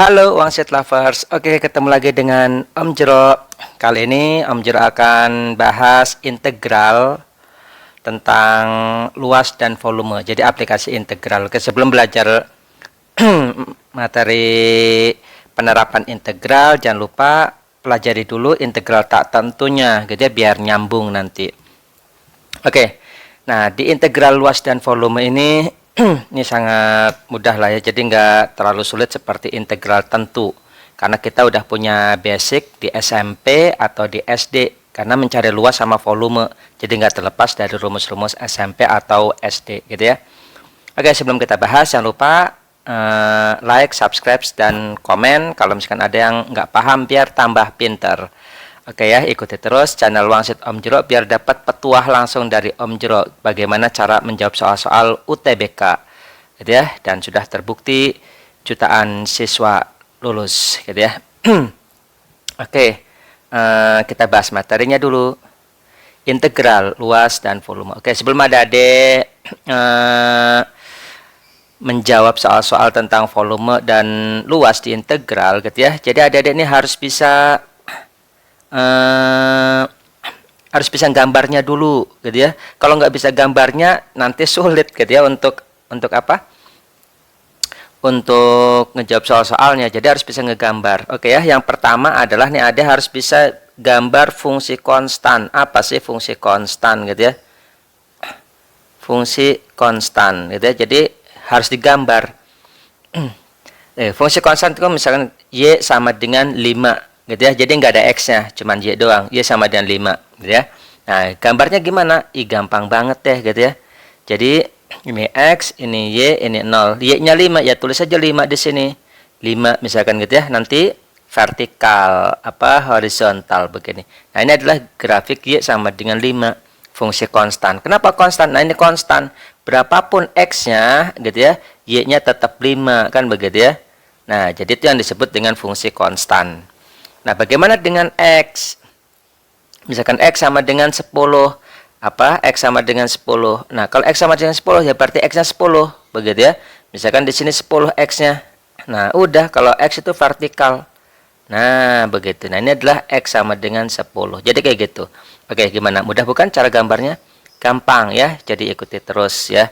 Halo Wangsit Lovers, oke ketemu lagi dengan Om Jero. Kali ini Om Jero akan bahas integral tentang luas dan volume. Jadi aplikasi integral. Oke, sebelum belajar materi penerapan integral, jangan lupa pelajari dulu integral tak tentunya, gitu ya, biar nyambung nanti. Oke, nah di integral luas dan volume ini ini sangat mudah lah ya, jadi nggak terlalu sulit seperti integral tentu, karena kita udah punya basic di SMP atau di SD, karena mencari luas sama volume, jadi nggak terlepas dari rumus-rumus SMP atau SD gitu ya. Oke, sebelum kita bahas, jangan lupa like, subscribe, dan komen kalau misalkan ada yang nggak paham biar tambah pinter. Oke ya, ikuti terus channel Wangsit Om Jero biar dapat petuah langsung dari Om Jero bagaimana cara menjawab soal-soal UTBK, gitu ya, dan sudah terbukti jutaan siswa lulus, gitu ya. Oke, kita bahas materinya dulu. Integral luas dan volume. Oke, sebelum ada adik menjawab soal-soal tentang volume dan luas di integral, gitu ya. Jadi adik-adik ini harus bisa gambarnya dulu, gitu ya. Kalau nggak bisa gambarnya, nanti sulit, gitu ya, untuk apa? Untuk ngejawab soal-soalnya. Jadi harus bisa ngegambar. Oke ya. Yang pertama adalah nih, ada harus bisa gambar fungsi konstan. Apa sih fungsi konstan, gitu ya? Fungsi konstan, gitu ya. Jadi harus digambar. Fungsi konstan itu misalkan y sama dengan 5. Gitu ya, jadi nggak ada x-nya, cuman y doang, y sama dengan 5, gitu ya. Nah, gambarnya gimana? Gampang banget deh, gitu ya. Jadi ini x, ini y, ini 0, y-nya 5, ya tulis aja 5 di sini, 5 misalkan, gitu ya. Nanti vertikal, horizontal begini. Nah, ini adalah grafik y sama dengan 5, fungsi konstan. Kenapa konstan? Nah, ini konstan, berapapun x-nya, gitu ya, y-nya tetap 5, kan begitu ya. Nah, jadi itu yang disebut dengan fungsi konstan. Nah, bagaimana dengan x? Misalkan x sama dengan 10. X sama dengan 10. Nah, kalau x sama dengan 10, ya berarti x-nya 10. Begitu ya. Misalkan di sini 10 x-nya. Nah, udah, kalau x itu vertikal. Nah, begitu. Nah, ini adalah x sama dengan 10. Jadi kayak gitu. Oke, gimana? Mudah bukan cara gambarnya? Gampang ya. Jadi ikuti terus ya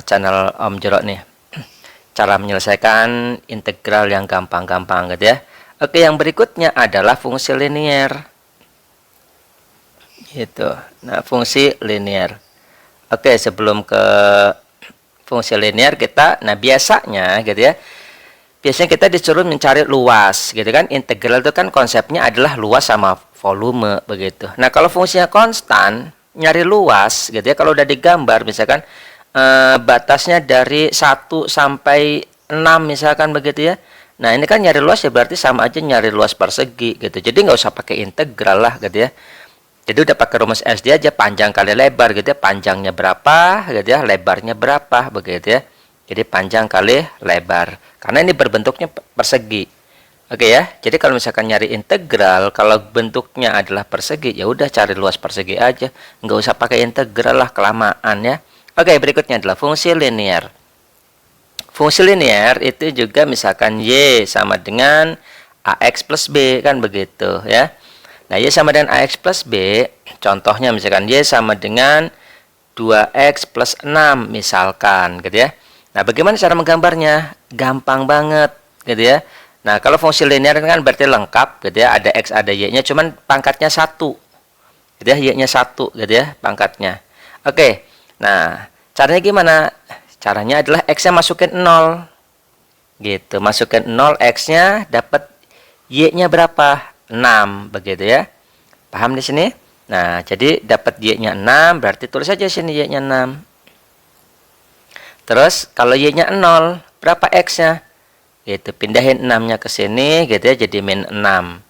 channel Om Jero nih. Cara menyelesaikan integral yang gampang-gampang, gitu ya. Oke, yang berikutnya adalah fungsi linier. Gitu. Nah, fungsi linier. Oke, sebelum ke fungsi linier nah biasanya, gitu ya. Biasanya kita disuruh mencari luas, gitu kan. Integral itu kan konsepnya adalah luas sama volume, begitu. Nah, kalau fungsinya konstan, nyari luas, gitu ya. Kalau udah digambar, misalkan batasnya dari 1 sampai 6, misalkan begitu ya. Nah, ini kan nyari luas ya berarti sama aja nyari luas persegi, gitu. Jadi nggak usah pakai integral lah, gitu ya. Jadi udah pakai rumus SD aja, panjang kali lebar, gitu ya. Panjangnya berapa, gitu ya. Lebarnya berapa, begitu ya. Jadi panjang kali lebar. Karena ini berbentuknya persegi. Oke ya. Jadi kalau misalkan nyari integral, kalau bentuknya adalah persegi, ya udah cari luas persegi aja. Nggak usah pakai integral lah, kelamaan ya. Oke, berikutnya adalah fungsi linier. Fungsi linier itu juga misalkan y sama dengan ax plus b, kan begitu ya. Nah, y sama dengan ax plus b, contohnya misalkan y sama dengan 2x plus 6 misalkan, gitu ya. Nah, bagaimana cara menggambarnya? Gampang banget, gitu ya. Nah, kalau fungsi linier kan berarti lengkap, gitu ya. Ada x, ada y-nya, cuman pangkatnya 1, gitu ya. Y-nya 1, gitu ya, pangkatnya. Oke, nah caranya gimana? Caranya adalah x-nya masukin 0. Gitu, masukin 0 x-nya, dapat y-nya berapa? 6, begitu ya. Paham di sini? Nah, jadi dapat y-nya 6, berarti tulis aja sini y-nya 6. Terus kalau y-nya 0, berapa x-nya? Gitu, pindahin 6-nya ke sini, gitu ya, jadi min 6.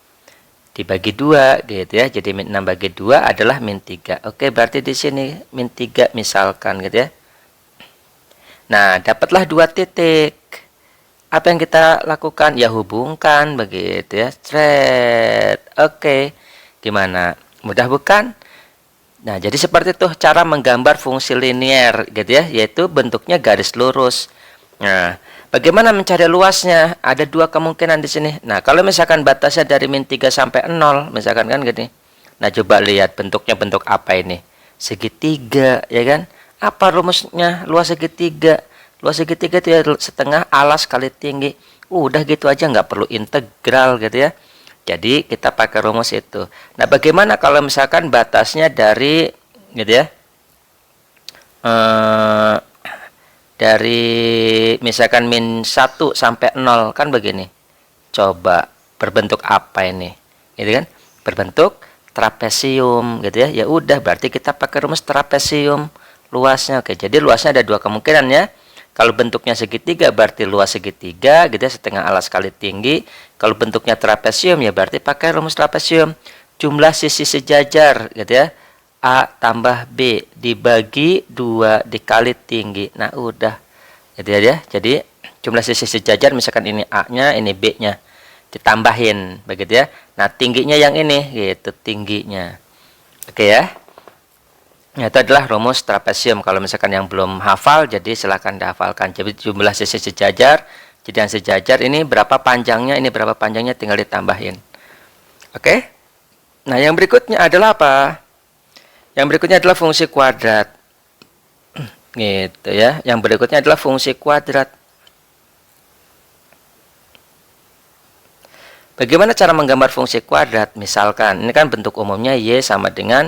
Dibagi 2, gitu ya. Jadi min 6 bagi 2 adalah min 3. Oke, berarti di sini min 3 misalkan, gitu ya. Nah, dapatlah 2 titik. Apa yang kita lakukan? Ya hubungkan, begitu ya. Thread. Oke. Gimana? Mudah bukan? Nah, jadi seperti itu cara menggambar fungsi linier, gitu ya. Yaitu bentuknya garis lurus. Nah, bagaimana mencari luasnya? Ada dua kemungkinan di sini. Nah, kalau misalkan batasnya dari min 3 sampai 0, misalkan kan gini. Nah, coba lihat bentuknya bentuk apa ini? Segitiga, ya kan? Apa rumusnya luas segitiga? Luas segitiga itu ya setengah alas kali tinggi. Udah gitu aja, nggak perlu integral gitu ya. Jadi kita pakai rumus itu. Nah, bagaimana kalau misalkan batasnya dari gitu ya? Dari misalkan min 1 sampai 0 kan begini. Coba berbentuk apa ini? Gitu kan? Berbentuk trapesium gitu ya. Ya udah berarti kita pakai rumus trapesium luasnya. Oke, jadi luasnya ada dua kemungkinan ya. Kalau bentuknya segitiga berarti luas segitiga gitu ya, setengah alas kali tinggi. Kalau bentuknya trapesium ya berarti pakai rumus trapesium. Jumlah sisi sejajar gitu ya. A tambah B dibagi 2 dikali tinggi. Nah, udah. Gitu ya. Jadi, jumlah sisi sejajar misalkan ini A-nya, ini B-nya. Ditambahin, begitu ya. Nah, tingginya yang ini, gitu, tingginya. Oke ya. Nah, itu adalah rumus trapesium. Kalau misalkan yang belum hafal, jadi silahkan dihafalkan. Jadi, jumlah sisi sejajar, jadi yang sejajar ini berapa panjangnya, ini berapa panjangnya, tinggal ditambahin. Oke. Nah, yang berikutnya adalah apa? Yang berikutnya adalah fungsi kuadrat. Gitu ya. Yang berikutnya adalah fungsi kuadrat. Bagaimana cara menggambar fungsi kuadrat? Misalkan, ini kan bentuk umumnya Y sama dengan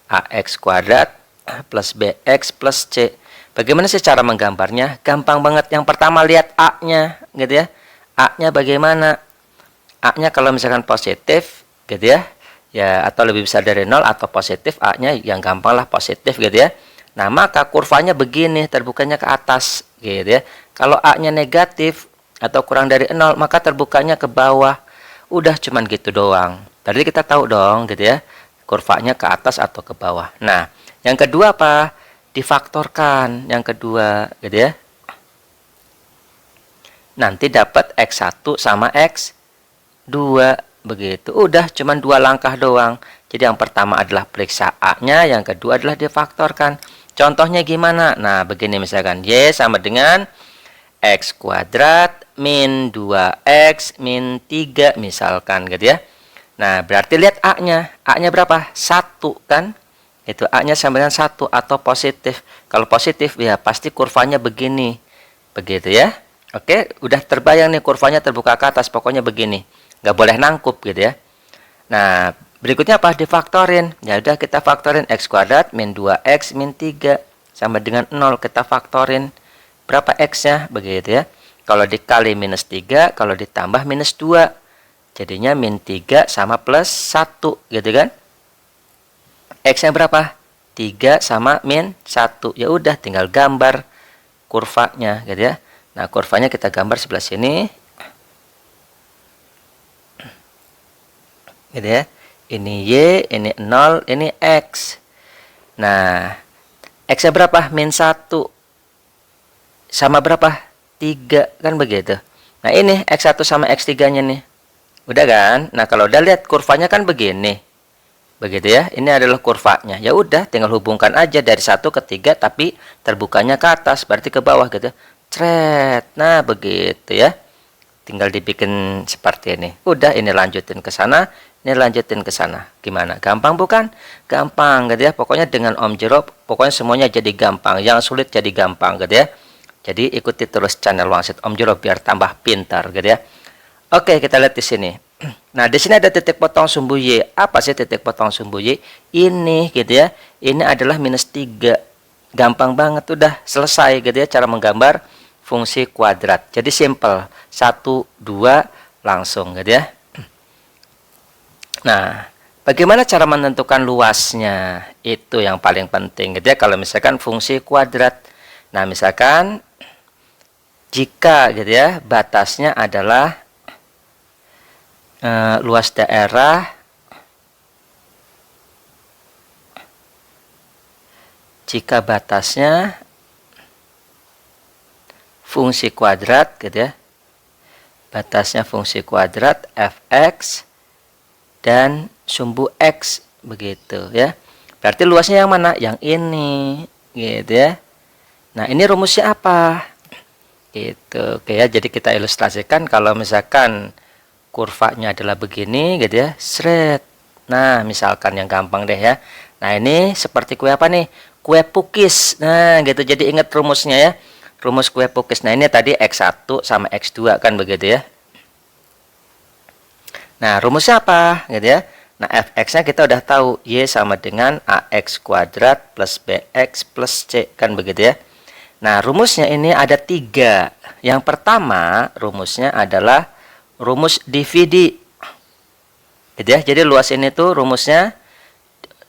AX kuadrat plus BX plus C. Bagaimana sih cara menggambarnya? Gampang banget. Yang pertama lihat A-nya, gitu ya. A-nya bagaimana? A-nya kalau misalkan positif, gitu ya. Ya, atau lebih besar dari 0 atau positif, A-nya yang gampang lah positif gitu ya. Nah, maka kurvanya begini, terbukanya ke atas gitu ya. Kalau A-nya negatif atau kurang dari 0, maka terbukanya ke bawah. Udah cuman gitu doang. Tadi kita tahu dong gitu ya, kurvanya ke atas atau ke bawah. Nah, yang kedua apa? Difaktorkan yang kedua gitu ya. Nanti dapat X1 sama X2. Begitu, udah cuman dua langkah doang. Jadi yang pertama adalah periksa A-nya, yang kedua adalah difaktorkan. Contohnya gimana? Nah, begini misalkan Y sama dengan X kuadrat min 2X min 3 misalkan gitu ya. Nah, berarti lihat A-nya. A-nya berapa? 1 kan? Itu A-nya sama dengan 1 atau positif. Kalau positif ya pasti kurvanya begini. Begitu ya. Oke, udah terbayang nih kurvanya terbuka ke atas, pokoknya begini. Nggak boleh nangkup gitu ya. Nah, berikutnya apa? Difaktorin. Ya udah kita faktorin X kuadrat min 2X min 3 sama dengan 0. Kita faktorin. Berapa X-nya? Begitu ya. Kalau dikali minus 3, kalau ditambah minus 2. Jadinya min 3 sama plus 1 gitu kan. X-nya berapa? 3 sama min 1. Ya udah tinggal gambar kurvanya gitu ya. Nah, kurvanya kita gambar sebelah sini. Gitu ya. Ini Y, ini 0, ini X. Nah, X-nya berapa? Min 1. Sama berapa? 3. Kan begitu. Nah, ini X1 sama X3-nya nih. Udah kan? Nah, kalau udah lihat kurvanya kan begini. Begitu ya. Ini adalah kurvanya. Ya udah, tinggal hubungkan aja dari 1 ke 3, tapi terbukanya ke atas, berarti ke bawah gitu. Cret. Nah, begitu ya. Tinggal dibikin seperti ini. Udah, ini lanjutin ke sana, ini lanjutin ke sana. Gimana? Gampang bukan? Gampang gitu ya. Pokoknya dengan Om Jero, pokoknya semuanya jadi gampang. Yang sulit jadi gampang gitu ya. Jadi ikuti terus channel Wangsit Om Jero biar tambah pintar gitu ya. Oke, kita lihat di sini. Nah, di sini ada titik potong sumbu Y. Apa sih titik potong sumbu Y? Ini gitu ya. Ini adalah minus 3. Gampang banget, udah selesai gitu ya cara menggambar fungsi kuadrat. Jadi simple. 1, 2 langsung gitu ya. Nah, bagaimana cara menentukan luasnya? Itu yang paling penting gitu ya kalau misalkan fungsi kuadrat. Nah, misalkan jika gitu ya batasnya adalah luas daerah jika batasnya fungsi kuadrat gitu ya. Batasnya fungsi kuadrat fx dan sumbu x begitu ya. Berarti luasnya yang mana? Yang ini gitu ya. Nah, ini rumusnya apa? Gitu. Oke ya, jadi kita ilustrasikan kalau misalkan kurvanya adalah begini gitu ya. Sret. Nah, misalkan yang gampang deh ya. Nah, ini seperti kue apa nih? Kue pukis. Nah, gitu. Jadi ingat rumusnya ya. Rumus kue pukis. Nah, ini tadi X1 sama X2 kan begitu ya. Nah, rumusnya apa? Gitu ya. Nah, fx-nya kita udah tahu. Y sama dengan ax kuadrat plus bx plus c. Kan begitu ya. Nah, rumusnya ini ada 3. Yang pertama, rumusnya adalah rumus dividi. Gitu ya. Jadi luas ini tuh rumusnya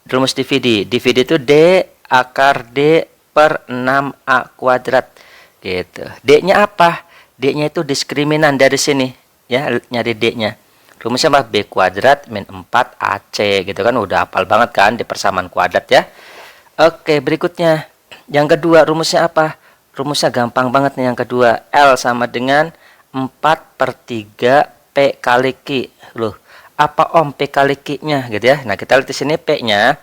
rumus dividi. Dividi itu D akar D per 6A kuadrat. Gitu. D-nya apa? D-nya itu diskriminan dari sini. Ya, nyari D-nya. Rumusnya apa? B kuadrat min 4AC. Gitu kan. Udah hafal banget kan di persamaan kuadrat ya. Oke, berikutnya. Yang kedua, rumusnya apa? Rumusnya gampang banget nih yang kedua. L sama dengan 4/3 P kali Q. Loh, apa Om P kali Q-nya gitu ya. Nah, kita lihat di sini P-nya.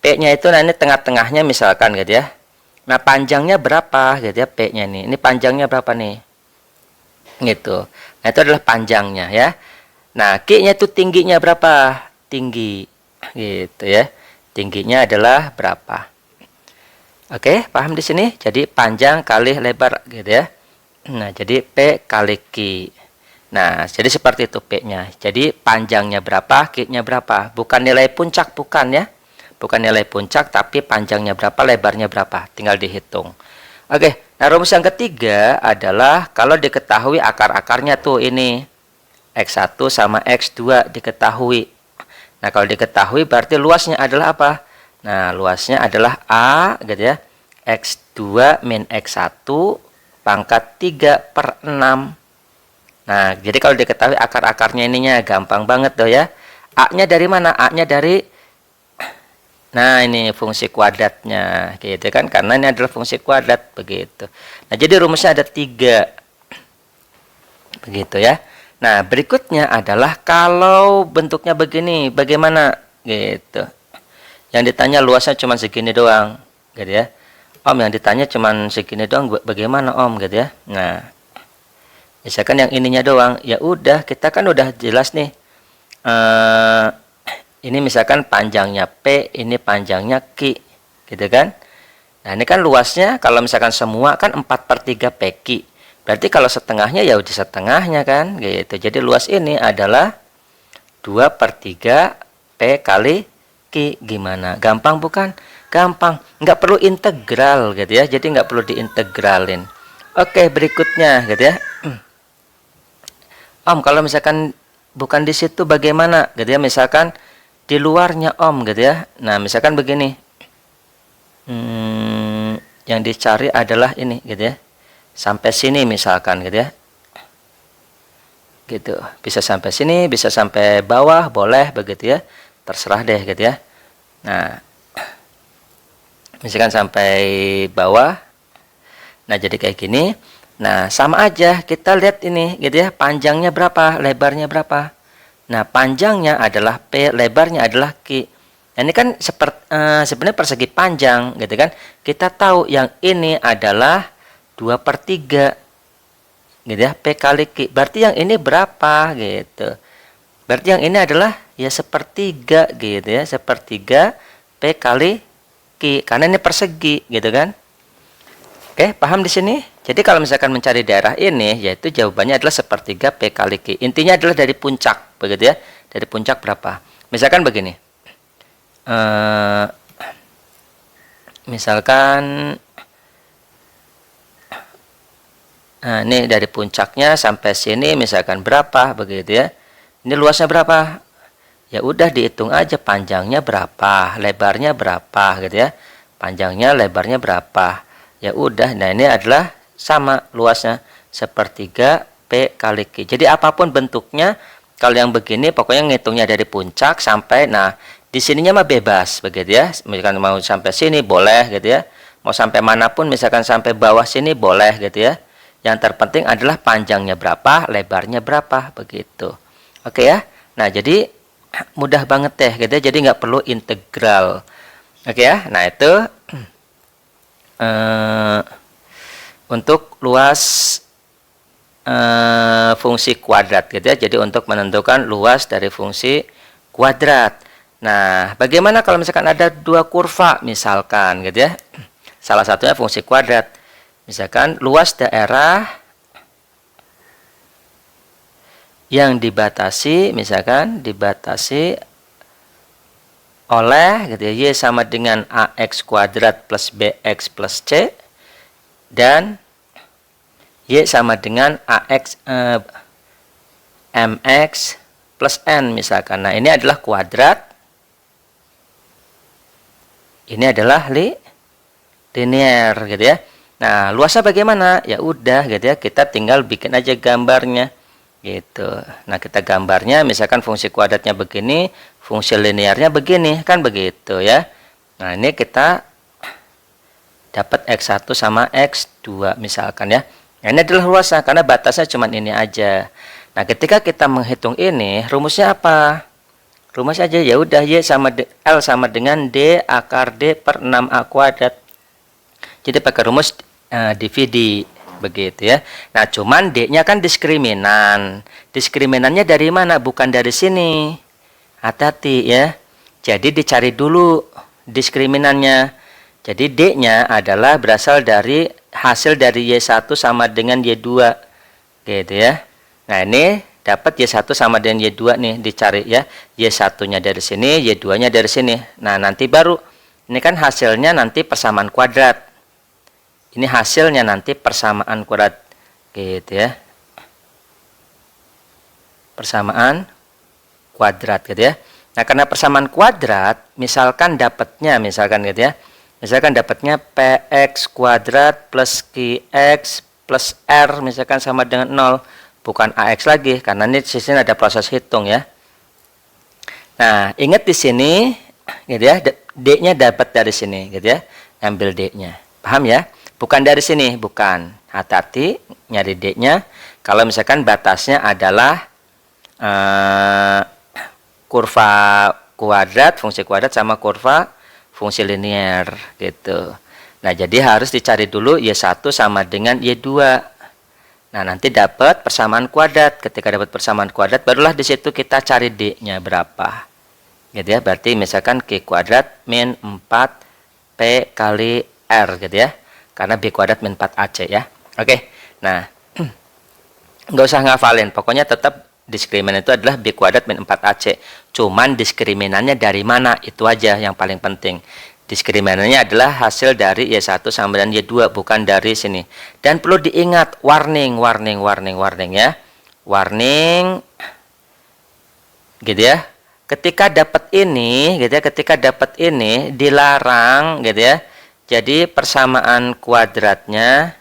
P-nya itu nah ini tengah-tengahnya misalkan gitu ya. Nah, panjangnya berapa gitu ya P-nya nih. Ini panjangnya berapa nih? Gitu. Nah, itu adalah panjangnya ya. Nah, Q-nya itu tingginya berapa? Tinggi. Gitu ya. Tingginya adalah berapa? Oke, paham di sini? Jadi panjang kali lebar gitu ya. Nah, jadi P kali Q. Nah, jadi seperti itu P-nya. Jadi panjangnya berapa, Q-nya berapa? Bukan nilai puncak, bukan ya. Bukan nilai puncak, tapi panjangnya berapa, lebarnya berapa. Tinggal dihitung. Oke, nah rumus yang ketiga adalah kalau diketahui akar-akarnya tuh ini. X1 sama X2 diketahui. Nah, kalau diketahui berarti luasnya adalah apa? Nah, luasnya adalah A gitu ya. X2 min X1 pangkat 3/6. Nah, jadi kalau diketahui akar-akarnya ininya gampang banget tuh ya. A-nya dari mana? A-nya dari nah, ini fungsi kuadratnya gitu kan. Karena ini adalah fungsi kuadrat begitu. Nah, jadi rumusnya ada 3. Begitu ya. Nah, berikutnya adalah kalau bentuknya begini, bagaimana? Gitu. Yang ditanya luasnya cuma segini doang, gitu ya. Om, yang ditanya cuma segini doang, bagaimana Om, gitu ya. Nah, misalkan yang ininya doang, ya udah, kita kan udah jelas nih. Ini misalkan panjangnya P, ini panjangnya Q, gitu kan. Nah, ini kan luasnya, kalau misalkan semua kan 4/3 PQ. Berarti kalau setengahnya ya udah setengahnya kan, gitu. Jadi luas ini adalah 2/3 P kali Q. Gimana? Gampang bukan? Gampang. Nggak perlu integral gitu ya. Jadi nggak perlu diintegralin. Oke, berikutnya gitu ya. Om, kalau misalkan bukan di situ bagaimana? Gitu ya. Misalkan di luarnya Om gitu ya. Nah, misalkan begini. Yang dicari adalah ini gitu ya. Sampai sini misalkan gitu ya. Gitu. Bisa sampai sini, bisa sampai bawah, boleh begitu ya. Terserah deh gitu ya. Nah, misalkan sampai bawah. Nah, jadi kayak gini. Nah, sama aja kita lihat ini gitu ya. Panjangnya berapa, lebarnya berapa. Nah, panjangnya adalah P, lebarnya adalah Q. Nah, ini kan sebenarnya persegi panjang gitu kan. Kita tahu yang ini adalah 2/3 gitu ya, P kali Q. Berarti yang ini berapa gitu. Berarti yang ini adalah ya sepertiga gitu ya, sepertiga P kali Q, karena ini persegi gitu kan. Oke, paham di sini? Jadi kalau misalkan mencari daerah ini, yaitu jawabannya adalah sepertiga P kali Q. Intinya adalah dari puncak, begitu ya. Dari puncak berapa? Misalkan begini. Misalkan nah, ini dari puncaknya sampai sini misalkan berapa, begitu ya. Ini luasnya berapa? Ya udah dihitung aja panjangnya berapa, lebarnya berapa gitu ya. Panjangnya, lebarnya berapa. Ya udah, nah ini adalah sama luasnya sepertiga P kali Q. Jadi apapun bentuknya, kalau yang begini pokoknya ngitungnya dari puncak sampai nah di sininya mah bebas begitu ya. Misalkan mau sampai sini boleh gitu ya. Mau sampai manapun misalkan sampai bawah sini boleh gitu ya. Yang terpenting adalah panjangnya berapa, lebarnya berapa begitu. Oke ya. Nah, jadi mudah banget deh gitu ya. Jadi nggak perlu integral. Oke ya. Nah, itu untuk luas fungsi kuadrat gitu ya. Jadi untuk menentukan luas dari fungsi kuadrat. Nah, bagaimana kalau misalkan ada dua kurva misalkan gitu ya. Salah satunya fungsi kuadrat. Misalkan luas daerah yang dibatasi, misalkan dibatasi oleh gitu ya, Y sama dengan AX kuadrat plus BX plus C, dan Y sama dengan MX plus N misalkan. Nah, ini adalah kuadrat, ini adalah linear gitu ya. Nah, luasnya bagaimana? Ya udah gitu ya, kita tinggal bikin aja gambarnya gitu. Nah, kita gambarnya misalkan fungsi kuadratnya begini, fungsi linearnya begini, kan begitu ya. Nah, ini kita dapat X1 sama X2 misalkan ya. Nah, ini adalah luasnya karena batasnya cuma ini aja. Nah, ketika kita menghitung ini, rumusnya apa? Rumusnya aja ya udah L sama dengan D akar D per 6A kuadrat. Jadi pakai rumus dividi begitu ya. Nah, cuman D-nya kan diskriminan. Diskriminannya dari mana? Bukan dari sini. Hati-hati ya. Jadi dicari dulu diskriminannya. Jadi D-nya adalah berasal dari hasil dari Y1 sama dengan Y2. Gitu ya. Nah, ini dapat Y1 sama dengan Y2 nih, dicari ya. Y1-nya dari sini, Y2-nya dari sini. Nah, nanti baru ini kan hasilnya nanti persamaan kuadrat. Ini hasilnya nanti persamaan kuadrat. Gitu ya. Persamaan kuadrat gitu ya. Nah, karena persamaan kuadrat, misalkan dapatnya gitu ya. Misalkan dapatnya PX kuadrat plus QX plus R misalkan sama dengan 0. Bukan AX lagi, karena ini di sini ada proses hitung ya. Nah, ingat di sini gitu ya, D-nya dapat dari sini gitu ya. Ambil D-nya. Paham ya? Bukan dari sini, bukan. Hati-hati nyari D-nya. Kalau misalkan batasnya adalah kurva kuadrat, fungsi kuadrat sama kurva fungsi linear gitu. Nah, jadi harus dicari dulu Y1 sama dengan Y2. Nah, nanti dapat persamaan kuadrat. Ketika dapat persamaan kuadrat, barulah di situ kita cari D-nya berapa. Gitu ya. Berarti misalkan Q kuadrat min 4P kali R gitu ya. Karena B kuadrat min 4AC ya. Oke. Nah, nggak usah ngafalin. Pokoknya tetap diskriminan itu adalah B kuadrat min 4AC. Cuman diskriminannya dari mana? Itu aja yang paling penting. Diskriminannya adalah hasil dari Y1 sama dengan Y2, bukan dari sini. Dan perlu diingat, warning ya. Warning, gitu ya. Ketika dapat ini, gitu ya, dilarang, gitu ya. Jadi persamaan kuadratnya,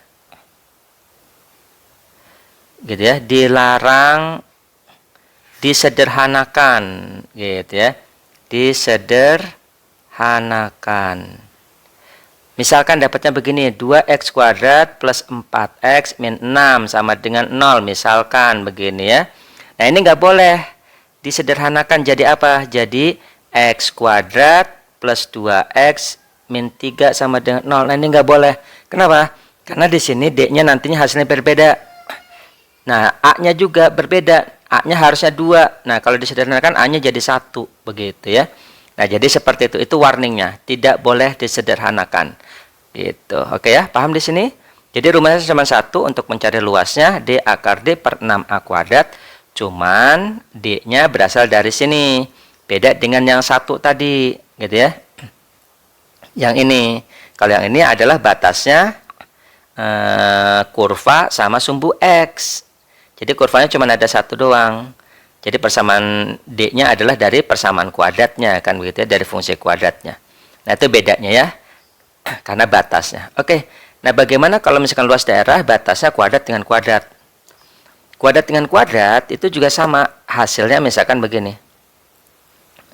gitu ya, dilarang disederhanakan, gitu ya. Disederhanakan. Misalkan dapatnya begini, 2x kuadrat plus 4x min 6 sama dengan 0. Misalkan begini ya. Nah, ini nggak boleh disederhanakan jadi apa? Jadi x kuadrat plus 2x min 3 sama dengan 0. Nah, ini nggak boleh. Kenapa? Karena di sini D-nya nantinya hasilnya berbeda. Nah, A-nya juga berbeda. A-nya harusnya 2. Nah, kalau disederhanakan A-nya jadi 1. Begitu ya. Nah, jadi seperti itu. Itu warningnya. Tidak boleh disederhanakan. Gitu. Oke ya, paham di sini? Jadi rumusnya cuma satu untuk mencari luasnya. D akar D per 6A kuadrat. Cuman D-nya berasal dari sini. Beda dengan yang satu tadi. Gitu ya. Yang ini. Kalau yang ini adalah batasnya kurva sama sumbu X. Jadi kurvanya cuma ada satu doang. Jadi persamaan D-nya adalah dari persamaan kuadratnya, kan begitu ya, dari fungsi kuadratnya. Nah, itu bedanya ya. Karena batasnya. Oke. Nah, bagaimana kalau misalkan luas daerah batasnya kuadrat dengan kuadrat? Kuadrat dengan kuadrat itu juga sama. Hasilnya misalkan begini.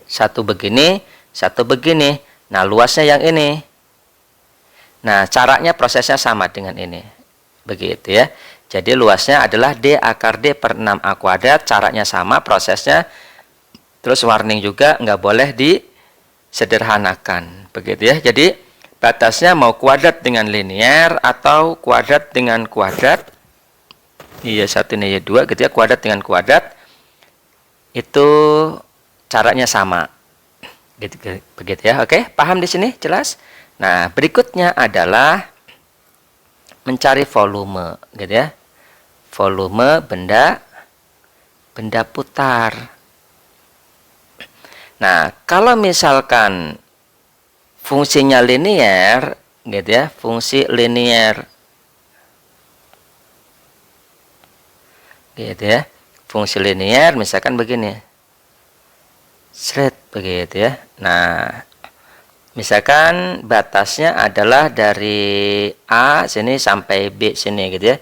Satu begini, satu begini. Nah, luasnya yang ini. Nah, caranya prosesnya sama dengan ini. Begitu ya. Jadi luasnya adalah D akar D per 6A kuadrat. Caranya sama, prosesnya. Terus warning juga nggak boleh disederhanakan. Begitu ya. Jadi batasnya mau kuadrat dengan linear atau kuadrat dengan kuadrat. Iya, 1 ini ya 2 gitu ya. Kuadrat dengan kuadrat itu caranya sama. Gitu, begitu ya. Oke, paham di sini? Jelas? Nah, berikutnya adalah mencari volume, gitu ya. Volume benda putar. Nah, kalau misalkan fungsinya linier, gitu ya, fungsi linier, gitu ya, fungsi linier, misalkan begini, begitu ya. Nah, misalkan batasnya adalah dari A sini sampai B sini, gitu ya.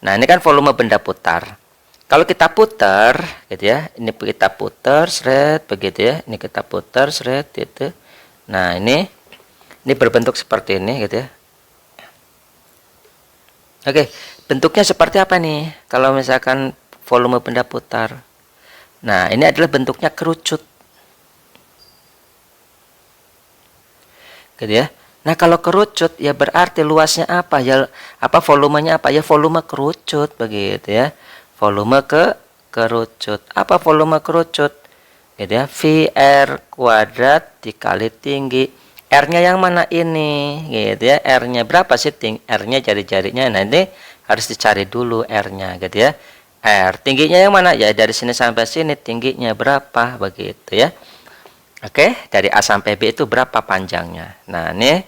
Nah, ini kan volume benda putar. Kalau kita putar, gitu ya, ini kita putar, begitu ya, ini kita putar, gitu. Nah, ini berbentuk seperti ini, gitu ya. Oke, bentuknya seperti apa nih? Kalau misalkan volume benda putar. Nah, ini adalah bentuknya kerucut. Gitu ya. Nah, kalau kerucut ya berarti luasnya apa? Ya apa volumenya apa? Ya volume kerucut begitu ya. Volume kerucut. Apa volume kerucut? Gitu ya. VR kuadrat dikali tinggi. R-nya yang mana ini? Gitu ya. R-nya berapa sih? R-nya jari-jarinya. Nah, ini harus dicari dulu R-nya gitu ya. R. Tingginya yang mana? Ya dari sini sampai sini tingginya berapa begitu ya. Oke, dari A sampai B itu berapa panjangnya? Nah, ini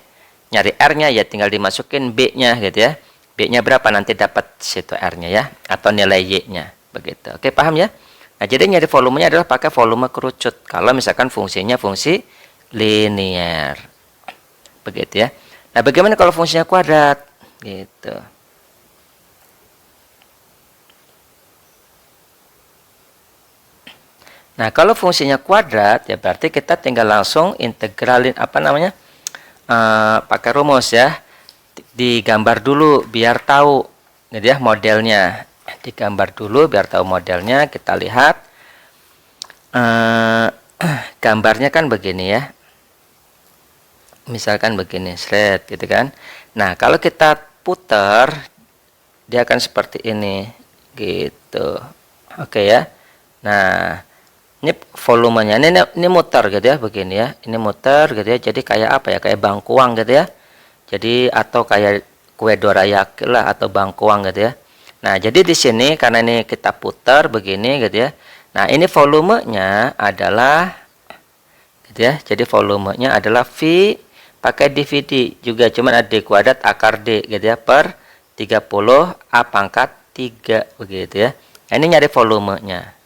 nyari R-nya ya tinggal dimasukin B-nya gitu ya. B-nya berapa nanti dapat situ R-nya ya atau nilai Y-nya begitu. Oke, paham ya? Nah, jadi nyari volumenya adalah pakai volume kerucut. Kalau misalkan fungsinya fungsi linier. Begitu ya. Nah, bagaimana kalau fungsinya kuadrat? Gitu. Nah, kalau fungsinya kuadrat, ya berarti kita tinggal langsung integralin apa namanya? Pakai rumus ya. Digambar dulu biar tahu. Jadi ya modelnya. Digambar dulu biar tahu modelnya. Kita lihat. Gambarnya kan begini ya. Misalkan begini, gitu kan. Nah, kalau kita putar, dia akan seperti ini. Gitu. Oke ya. Nah, ini volumenya ini muter gitu ya begini ya, ini muter gitu ya, jadi kayak apa ya, kayak bangkuang gitu ya, jadi atau kayak kue dorayaki lah atau bangkuang gitu ya. Nah, jadi di sini karena ini kita putar begini gitu ya, nah ini volumenya adalah gitu ya, jadi volumenya adalah V pakai DVD juga cuman ada D kuadrat akar D gitu ya per 30 A pangkat 3 begitu ya. Nah, ini nyari volumenya.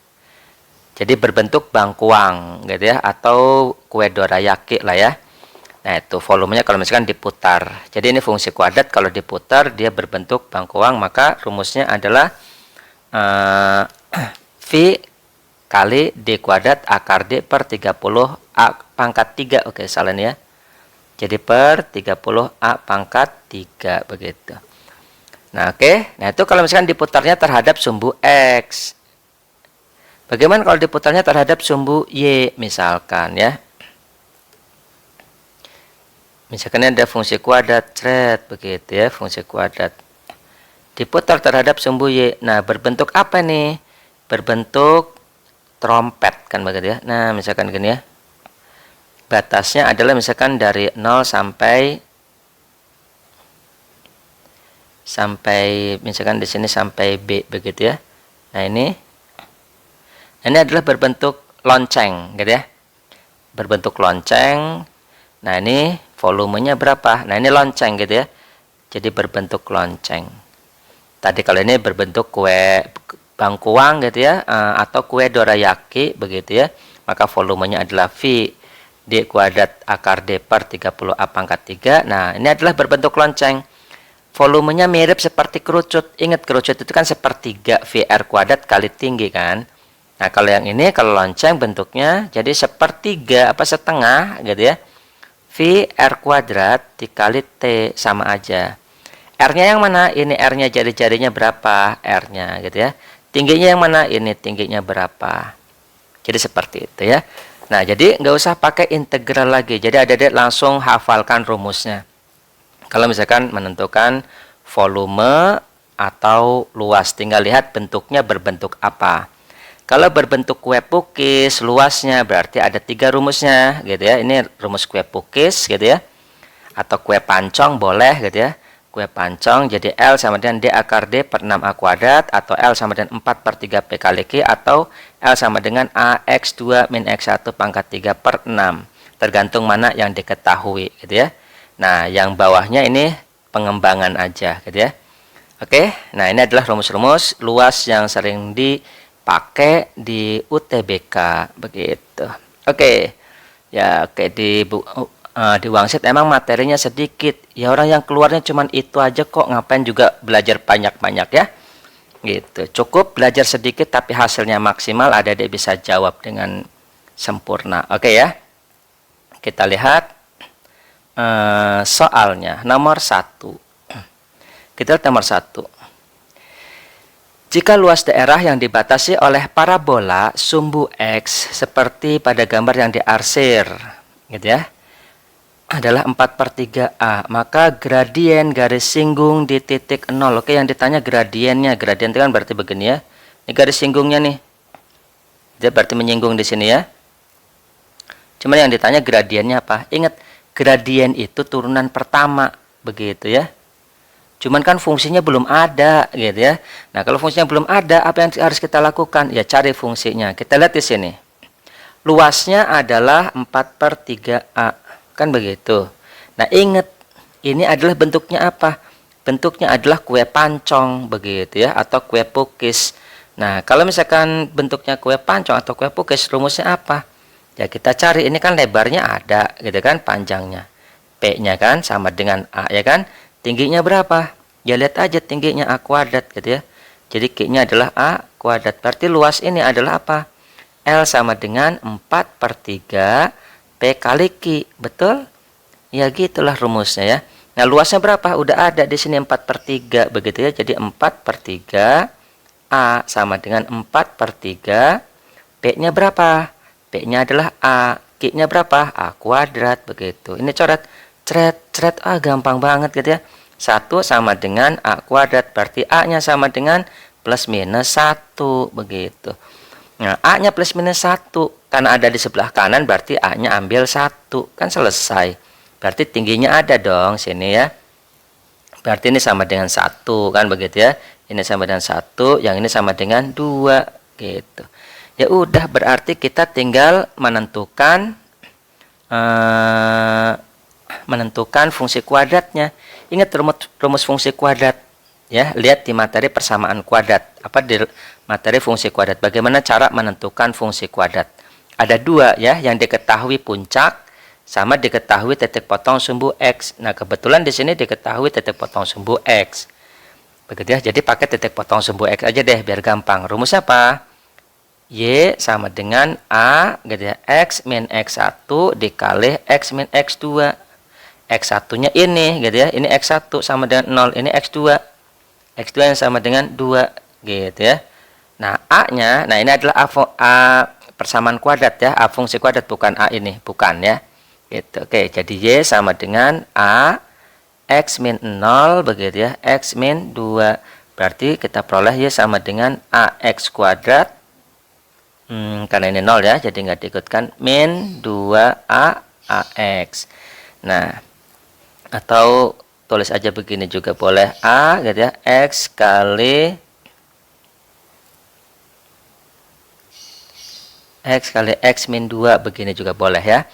Jadi berbentuk bangkuang gitu ya atau kue dorayaki lah ya. Nah, itu volumenya kalau misalkan diputar. Jadi ini fungsi kuadrat kalau diputar dia berbentuk bangkuang, maka rumusnya adalah V kali D kuadrat akar D per 30 A pangkat 3. Oke, salah nih ya. Jadi per 30 A pangkat 3 begitu. Nah, oke. Nah, itu kalau misalkan diputarnya terhadap sumbu X. Bagaimana kalau diputarnya terhadap sumbu Y misalkan ya. Misalkan ada fungsi kuadrat, begitu ya, fungsi kuadrat. Diputar terhadap sumbu Y. Nah, berbentuk apa nih? Berbentuk trompet kan begitu ya. Nah, misalkan gini ya. Batasnya adalah misalkan dari 0 sampai misalkan di sini sampai B begitu ya. Nah, ini adalah berbentuk lonceng, gitu ya. Berbentuk lonceng. Nah, ini volumenya berapa? Nah, ini lonceng, gitu ya. Jadi berbentuk lonceng. Tadi kalau ini berbentuk kue bangkuang, gitu ya, atau kue dorayaki, begitu ya. Maka volumenya adalah V D kuadrat akar D per 30 A pangkat 3. Nah, ini adalah berbentuk lonceng. Volumenya mirip seperti kerucut. Ingat, kerucut itu kan sepertiga VR kuadrat kali tinggi kan. Nah, kalau yang ini, kalau lonceng bentuknya jadi sepertiga apa setengah gitu ya. V R kuadrat dikali T sama aja. R-nya yang mana? Ini R-nya jari-jarinya berapa? R-nya gitu ya. Tingginya yang mana? Ini tingginya berapa? Jadi seperti itu ya. Nah, jadi nggak usah pakai integral lagi. Jadi adik-adik langsung hafalkan rumusnya. Kalau misalkan menentukan volume atau luas. Tinggal lihat bentuknya berbentuk apa. Kalau berbentuk kue pukis, luasnya berarti ada 3 rumusnya gitu ya. Ini rumus kue pukis gitu ya. Atau kue pancong boleh gitu ya. Kue pancong jadi L sama dengan D akar D per 6A kuadrat, atau L sama dengan 4 per 3 P kali Q, atau L sama dengan AX2 min X1 pangkat 3 per 6. Tergantung mana yang diketahui gitu ya. Nah, yang bawahnya ini pengembangan aja gitu ya. Oke, nah ini adalah rumus-rumus luas yang sering dipakai di UTBK begitu. Oke. Ya, oke di Wangsit emang materinya sedikit. Ya orang yang keluarnya cuman itu aja kok, ngapain juga belajar banyak-banyak ya. Gitu. Cukup belajar sedikit tapi hasilnya maksimal, ada dia bisa jawab dengan sempurna. Oke ya. Kita lihat soalnya nomor 1. Kita lihat nomor 1. Jika luas daerah yang dibatasi oleh parabola sumbu X seperti pada gambar yang diarsir gitu ya, adalah 4 per 3A, maka gradien garis singgung di titik 0. Oke, yang ditanya gradiennya. Gradien itu kan berarti begini ya. Ini garis singgungnya nih. Dia berarti menyinggung di sini ya. Cuma yang ditanya gradiennya apa? Ingat, gradien itu turunan pertama, begitu ya. Cuman kan fungsinya belum ada gitu ya. Nah, kalau fungsinya belum ada, apa yang harus kita lakukan? Ya cari fungsinya. Kita lihat di sini. Luasnya adalah 4 per 3A. Kan begitu. Nah, ingat, ini adalah bentuknya apa? Bentuknya adalah kue pancong begitu ya, atau kue pukis. Nah, kalau misalkan bentuknya kue pancong atau kue pukis, rumusnya apa? Ya kita cari, ini kan lebarnya ada gitu kan, panjangnya. P-nya kan sama dengan A ya kan? Tingginya berapa? Ya lihat aja, tingginya A kuadrat gitu ya. Jadi Q-nya adalah A kuadrat. Berarti luas ini adalah apa? L sama dengan 4 per 3 P kali Q, betul? Ya gitulah rumusnya ya. Nah, luasnya berapa? Udah ada di sini 4 per 3 begitu ya. Jadi 4 per 3 A sama dengan 4 per 3 P-nya berapa? P-nya adalah A. Q-nya berapa? A kuadrat begitu. Ini coret. Cret. Gampang banget gitu ya. 1 sama dengan A kuadrat. Berarti A-nya sama dengan plus minus 1 begitu. Nah, A-nya plus minus 1. Karena ada di sebelah kanan berarti A-nya ambil 1. Kan selesai. Berarti tingginya ada dong sini ya. Berarti ini sama dengan 1 kan begitu ya. Ini sama dengan 1, yang ini sama dengan 2 gitu. Ya udah, berarti kita tinggal menentukan fungsi kuadratnya. Ingat rumus fungsi kuadrat ya. Lihat di materi persamaan kuadrat. Apa di materi fungsi kuadrat? Bagaimana cara menentukan fungsi kuadrat? Ada 2 ya, yang diketahui puncak sama diketahui titik potong sumbu X. Nah, kebetulan di sini diketahui titik potong sumbu X. Begitu ya. Jadi pakai titik potong sumbu X aja deh biar gampang. Rumusnya apa? Y sama dengan A gitu ya, X min X1 dikali X min X2. X1-nya ini gitu ya. Ini X1 sama dengan 0, ini X2. X2 yang sama dengan 2 gitu ya. Nah, A-nya, nah ini adalah A persamaan kuadrat ya. A fungsi kuadrat, bukan A ini, bukan ya. Gitu. Oke, jadi Y sama dengan A X min 0 begitu ya. X min 2. Berarti kita peroleh Y sama dengan AX kuadrat. Karena ini 0 ya, jadi nggak diikutkan, min 2A AX. Nah, atau tulis aja begini juga boleh, A gitu ya, X kali X min 2 begini juga boleh ya.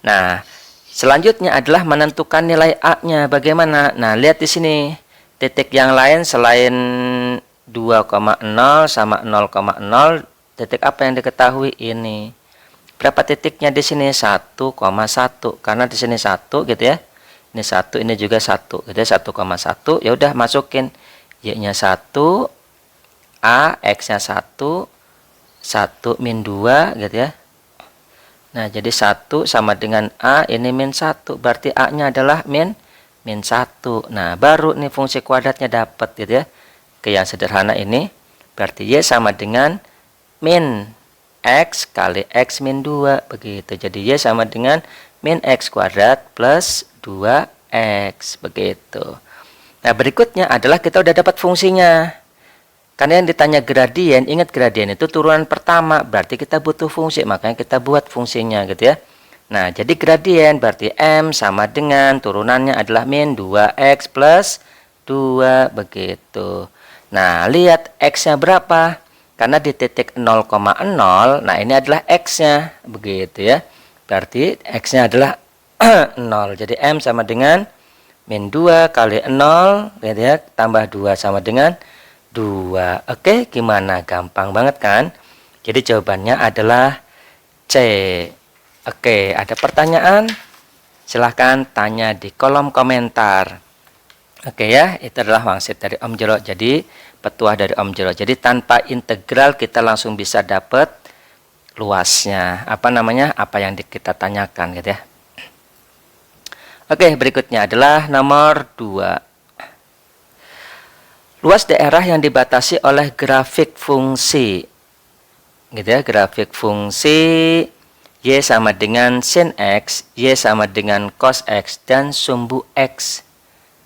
Nah, selanjutnya adalah menentukan nilai A-nya bagaimana. Nah, lihat di sini, titik yang lain selain 2,0 sama 0,0, titik apa yang diketahui ini? Berapa titiknya di sini? 1,1. Karena di sini 1 gitu ya. Ini 1, ini juga 1. Gitu ya, 1,1. Ya udah masukin Y-nya 1, A, X-nya 1, 1 min 2 gitu ya. Nah, jadi 1 sama dengan A, ini min 1. Berarti A-nya adalah min 1. Nah, baru nih fungsi kuadratnya dapat gitu ya. Ke yang sederhana ini, berarti Y sama dengan min X kali X min 2 begitu. Jadi Y sama dengan min X kuadrat plus 2X begitu. Nah, berikutnya adalah kita udah dapat fungsinya. Karena yang ditanya gradien, ingat gradien itu turunan pertama, berarti kita butuh fungsi, makanya kita buat fungsinya gitu ya. Nah, jadi gradien berarti M sama dengan turunannya adalah min 2X plus 2 begitu. Nah, lihat X-nya berapa? Karena di titik 0,0, nah ini adalah X-nya begitu ya. Berarti X-nya adalah 0. Jadi M sama dengan min 2 kali 0 gitu ya, tambah 2 sama dengan 2. Oke, gimana? Gampang banget kan? Jadi jawabannya adalah C. Oke, ada pertanyaan? Silahkan tanya di kolom komentar. Oke ya, itu adalah wangsit dari Om Jero. Jadi petuah dari Om Jero. Jadi tanpa integral kita langsung bisa dapat luasnya. Apa namanya? Apa yang kita tanyakan gitu ya. Oke, berikutnya adalah nomor 2. Luas daerah yang dibatasi oleh grafik fungsi. Gitu ya, grafik fungsi Y sama dengan sin X, Y sama dengan cos X, dan sumbu X.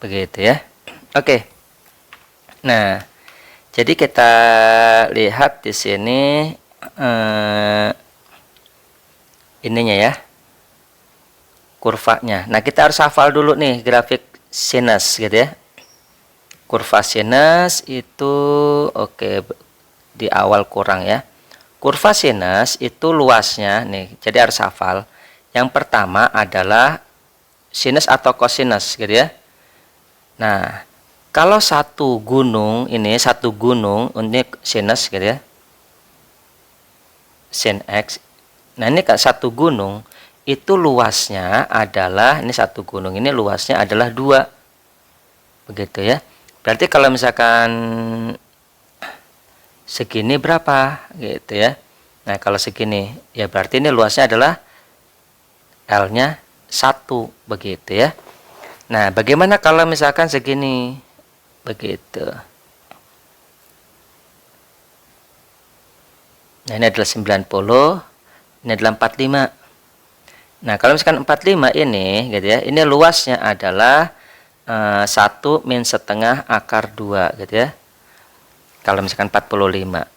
Begitu ya. Oke. Nah, jadi kita lihat di sini ininya ya. Kurvanya. Nah, kita harus hafal dulu nih grafik sinus gitu ya. Kurva sinus itu oke, di awal kurang ya. Kurva sinus itu luasnya nih, jadi harus hafal. Yang pertama adalah sinus atau kosinus gitu ya. Nah, kalau satu gunung ini sinus gitu ya. Sin X. Nah, ini satu gunung itu luasnya adalah ini satu gunung ini luasnya adalah 2. Begitu ya. Berarti kalau misalkan segini berapa gitu ya. Nah, kalau segini ya berarti ini luasnya adalah L-nya 1 begitu ya. Nah, bagaimana kalau misalkan segini begitu. Nah, ini adalah 90, ini adalah 45. Nah, kalau misalkan 45 ini gitu ya, ini luasnya adalah 1 min setengah akar 2 gitu ya. Kalau misalkan 45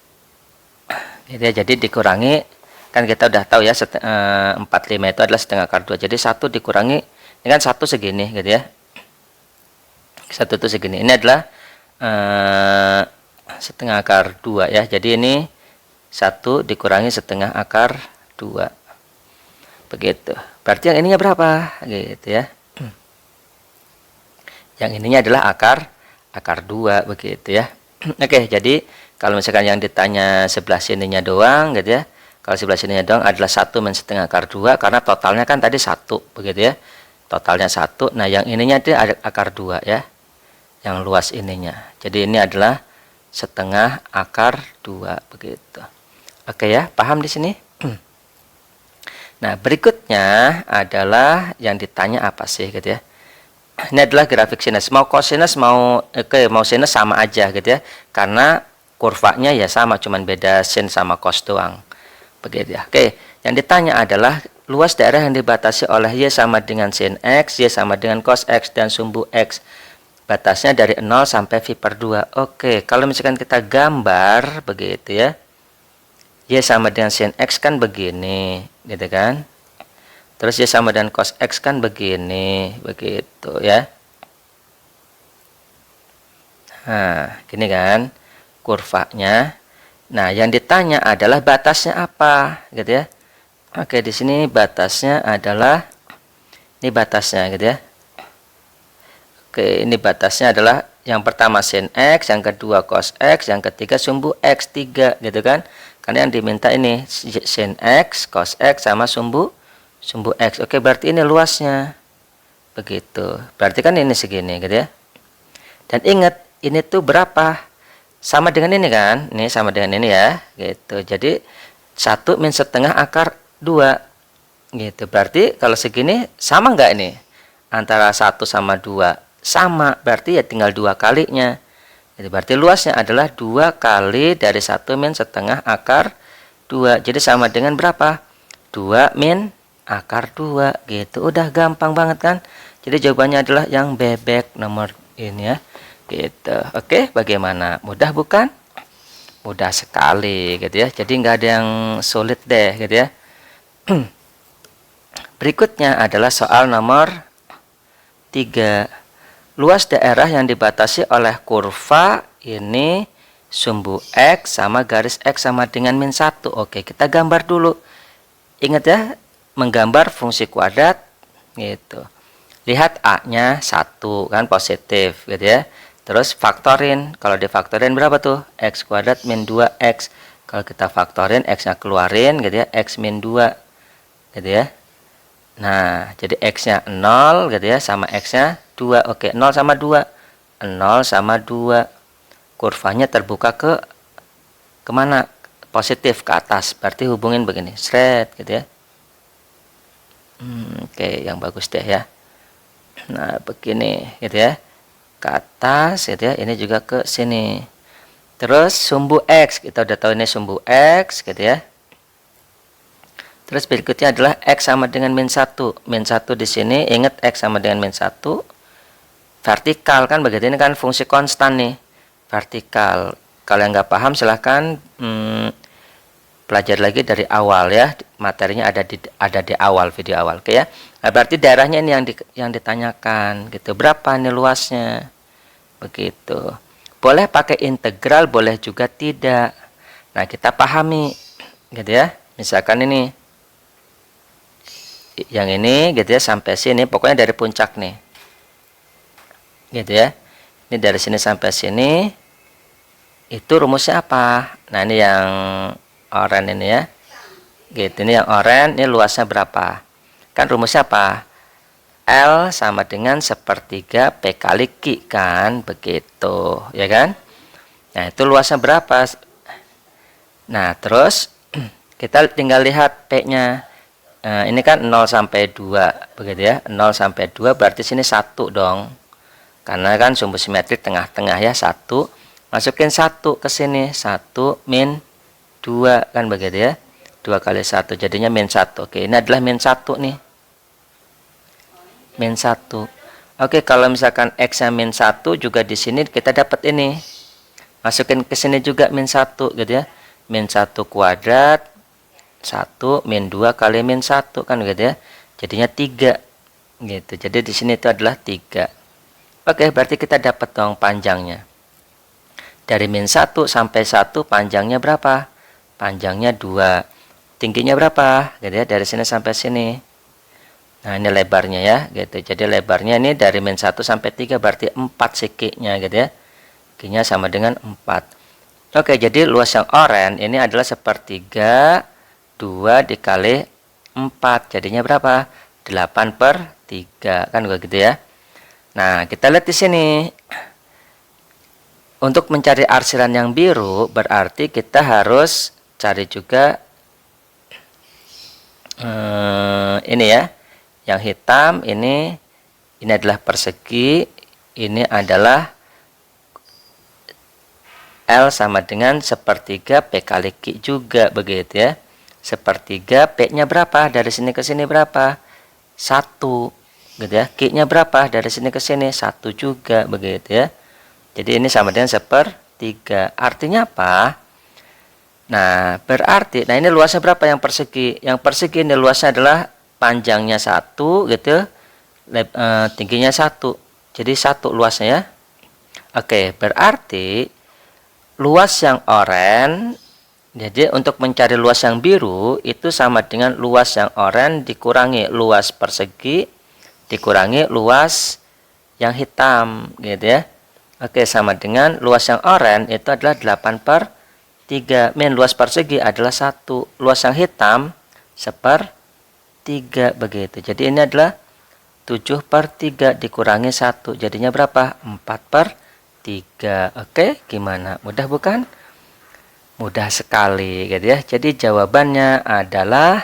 gitu ya, jadi dikurangi, kan kita udah tahu ya 45 itu adalah setengah akar 2. Jadi 1 dikurangi, ini kan 1 segini gitu ya. 1 itu segini. Ini adalah setengah akar 2 ya. Jadi ini 1 dikurangi setengah akar 2. Begitu. Berarti yang ininya berapa? Gitu ya. Yang ininya adalah akar 2 begitu ya. Oke, jadi kalau misalkan yang ditanya sebelah sininya doang gitu ya. Kalau sebelah sininya doang adalah 1 min setengah akar 2 karena totalnya kan tadi 1 begitu ya. Totalnya 1. Nah, yang ininya dia ada akar 2 ya. Yang luas ininya. Jadi ini adalah setengah akar 2 begitu. Oke ya, paham di sini? Nah, berikutnya adalah yang ditanya apa sih gitu ya. Ini adalah grafik sinus. Mau kosinus mau sinus sama aja gitu ya. Karena kurvanya ya sama, cuman beda sin sama cos doang. Begitu ya. Oke, yang ditanya adalah luas daerah yang dibatasi oleh Y sama dengan sin X, Y sama dengan cos X, dan sumbu X. Batasnya dari 0 sampai V per 2. Oke, kalau misalkan kita gambar begitu ya. Y sama dengan sin X kan begini, gitu kan. Terus Y sama dengan cos X kan begini, begitu ya. Nah, gini kan kurvanya. Nah, yang ditanya adalah batasnya apa, gitu ya. Oke, di sini batasnya adalah ini batasnya, gitu ya. Oke, ini batasnya adalah yang pertama sin X, yang kedua cos X, yang ketiga sumbu X3, gitu kan. Karena yang diminta ini sin X, cos X, sama sumbu X. Oke, berarti ini luasnya. Begitu. Berarti kan ini segini gitu ya. Dan ingat, ini tuh berapa? Sama dengan ini kan? Ini sama dengan ini ya. Gitu. Jadi 1 min setengah akar 2. Gitu. Berarti kalau segini sama nggak ini? Antara 1 sama 2. Sama. Berarti ya tinggal 2 kalinya. Gitu. Berarti luasnya adalah 2 kali dari 1 min setengah akar 2. Jadi sama dengan berapa? 2 min akar 2 gitu. Udah gampang banget kan? Jadi jawabannya adalah yang bebek nomor ini ya. Gitu. Oke, bagaimana? Mudah bukan? Mudah sekali gitu ya. Jadi nggak ada yang sulit deh gitu ya. Berikutnya adalah soal nomor 3. Luas daerah yang dibatasi oleh kurva ini sumbu X sama garis X sama dengan min 1. Oke, kita gambar dulu. Ingat ya, menggambar fungsi kuadrat gitu. Lihat A-nya 1 kan positif gitu ya. Terus faktorin. Kalau difaktorin berapa tuh? X kuadrat min 2X. Kalau kita faktorin X-nya keluarin gitu ya, X min 2 gitu ya. Nah, jadi X-nya 0 gitu ya, sama X-nya 2. Oke, 0 sama 2. 0 sama 2. Kurvanya terbuka kemana? Positif, ke atas. Berarti hubungin begini. Sret gitu ya. Oke, yang bagus deh ya. Nah, begini gitu ya. Ke atas gitu ya. Ini juga ke sini. Terus sumbu X. Kita udah tahu ini sumbu X gitu ya. Terus berikutnya adalah X sama dengan min 1. Min 1 di sini, ingat X sama dengan min 1. Vertikal kan begitu, ini kan fungsi konstan nih. Vertikal. Kalau yang nggak paham silahkan pelajari lagi dari awal ya. Materinya ada di awal, video awal. Oke ya. Nah, berarti daerahnya ini yang ditanyakan gitu. Berapa nih luasnya? Begitu. Boleh pakai integral, boleh juga tidak. Nah, kita pahami gitu ya. Misalkan ini yang ini gitu ya, sampai sini pokoknya dari puncak nih gitu ya. Ini dari sini sampai sini, itu rumusnya apa? Nah, ini yang oranye ini ya gitu. Ini yang oranye, ini luasnya berapa? Kan rumusnya apa? L sama dengan sepertiga P kali Q kan, begitu ya kan. Nah, itu luasnya berapa? Nah, terus kita tinggal lihat P nya. Nah, ini kan 0 sampai 2 begitu ya. 0 sampai 2 berarti sini 1 dong. Karena kan sumbu simetrik tengah-tengah ya, 1. Masukin 1 ke sini. 1 min 2 kan begitu ya. 2 kali 1 jadinya min 1. Oke, ini adalah min 1 nih. Min 1. Oke, kalau misalkan X-nya min 1 juga di sini kita dapat ini. Masukin ke sini juga min 1 gitu ya. Min 1 kuadrat 1 min 2 kali min 1 kan gitu ya. Jadinya 3 gitu. Jadi di sini itu adalah 3. Oke, berarti kita dapat dong panjangnya. Dari min 1 sampai 1 panjangnya berapa? Panjangnya 2. Tingginya berapa? Gitu ya, dari sini sampai sini. Nah, ini lebarnya ya gitu. Jadi lebarnya ini dari min 1 sampai 3 berarti 4 siki-nya gitu ya. Q-nya sama dengan 4. Oke, jadi luas yang oranye ini adalah sepertiga 2 dikali 4. Jadinya berapa? 8/3. Kan begitu ya. Nah, kita lihat di sini. Untuk mencari arsiran yang biru, berarti kita harus cari juga ini ya. Yang hitam ini adalah persegi. Ini adalah L sama dengan sepertiga P kali Q juga begitu ya. Sepertiga P-nya berapa? Dari sini ke sini berapa? 1 gitu ya. Q-nya berapa? Dari sini ke sini 1 juga begitu ya. Jadi ini sama dengan sepertiga. Artinya apa? Nah, berarti ini luasnya berapa yang persegi? Yang persegi ini luasnya adalah panjangnya 1 gitu. Tingginya 1. Jadi 1 luasnya ya. Oke, berarti luas yang oranye, jadi untuk mencari luas yang biru itu sama dengan luas yang oranye dikurangi luas persegi dikurangi luas yang hitam gitu ya. Oke, sama dengan luas yang oranye itu adalah 8/3 min luas persegi adalah 1, luas yang hitam 1/3 begitu. Jadi ini adalah 7/3 dikurangi 1 jadinya berapa? 4/3. Oke, gimana? Mudah bukan? Mudah sekali gitu ya. Jadi jawabannya adalah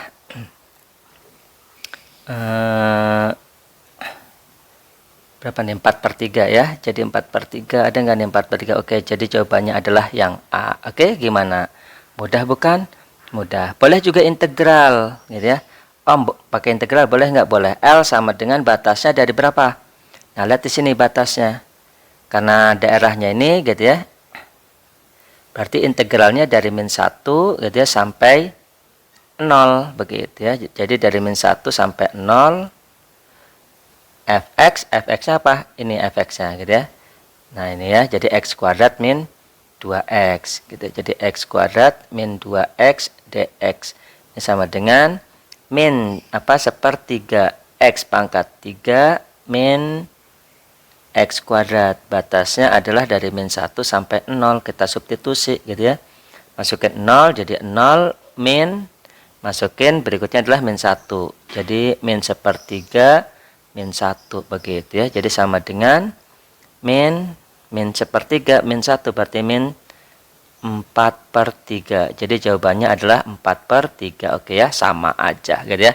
berapa nih? 4/3 ya. Jadi 4/3 ada nggak nih 4/3? Oke, jadi jawabannya adalah yang A. Oke, gimana? Mudah bukan? Mudah. Boleh juga integral gitu ya. Pakai integral boleh nggak? Boleh. L sama dengan batasnya dari berapa? Nah, lihat di sini batasnya. Karena daerahnya ini gitu ya. Berarti integralnya dari min 1 gitu ya sampai 0 begitu ya. Jadi dari min 1 sampai 0 fx-nya apa? Ini fx-nya gitu ya. Nah, ini ya, jadi x kuadrat min 2x gitu. Jadi x kuadrat min 2x dx. Ini sama dengan min apa? Sepertiga x pangkat 3 min x kuadrat. Batasnya adalah dari min 1 sampai 0. Kita substitusi gitu ya. Masukin 0 jadi 0 min, masukin berikutnya adalah min 1. Jadi min sepertiga min 1 begitu ya. Jadi sama dengan min sepertiga min 1 berarti min 4/3. Jadi jawabannya adalah 4/3. Oke ya, sama aja gitu ya.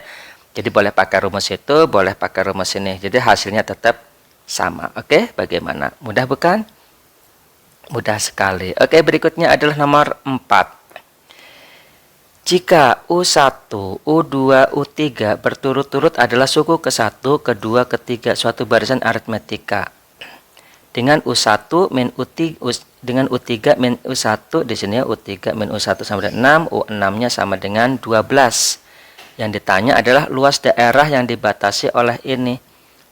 Jadi boleh pakai rumus itu, boleh pakai rumus ini. Jadi hasilnya tetap sama. Oke, bagaimana? Mudah bukan? Mudah sekali. Oke, berikutnya adalah nomor 4. Jika U1, U2, U3 berturut-turut adalah suku ke-1, ke-2, ke-3 suatu barisan aritmetika. Dengan U1 min U3 dengan U3 min U1 di sini ya, U3 min U1 sama dengan 6, U6-nya sama dengan 12. Yang ditanya adalah luas daerah yang dibatasi oleh ini.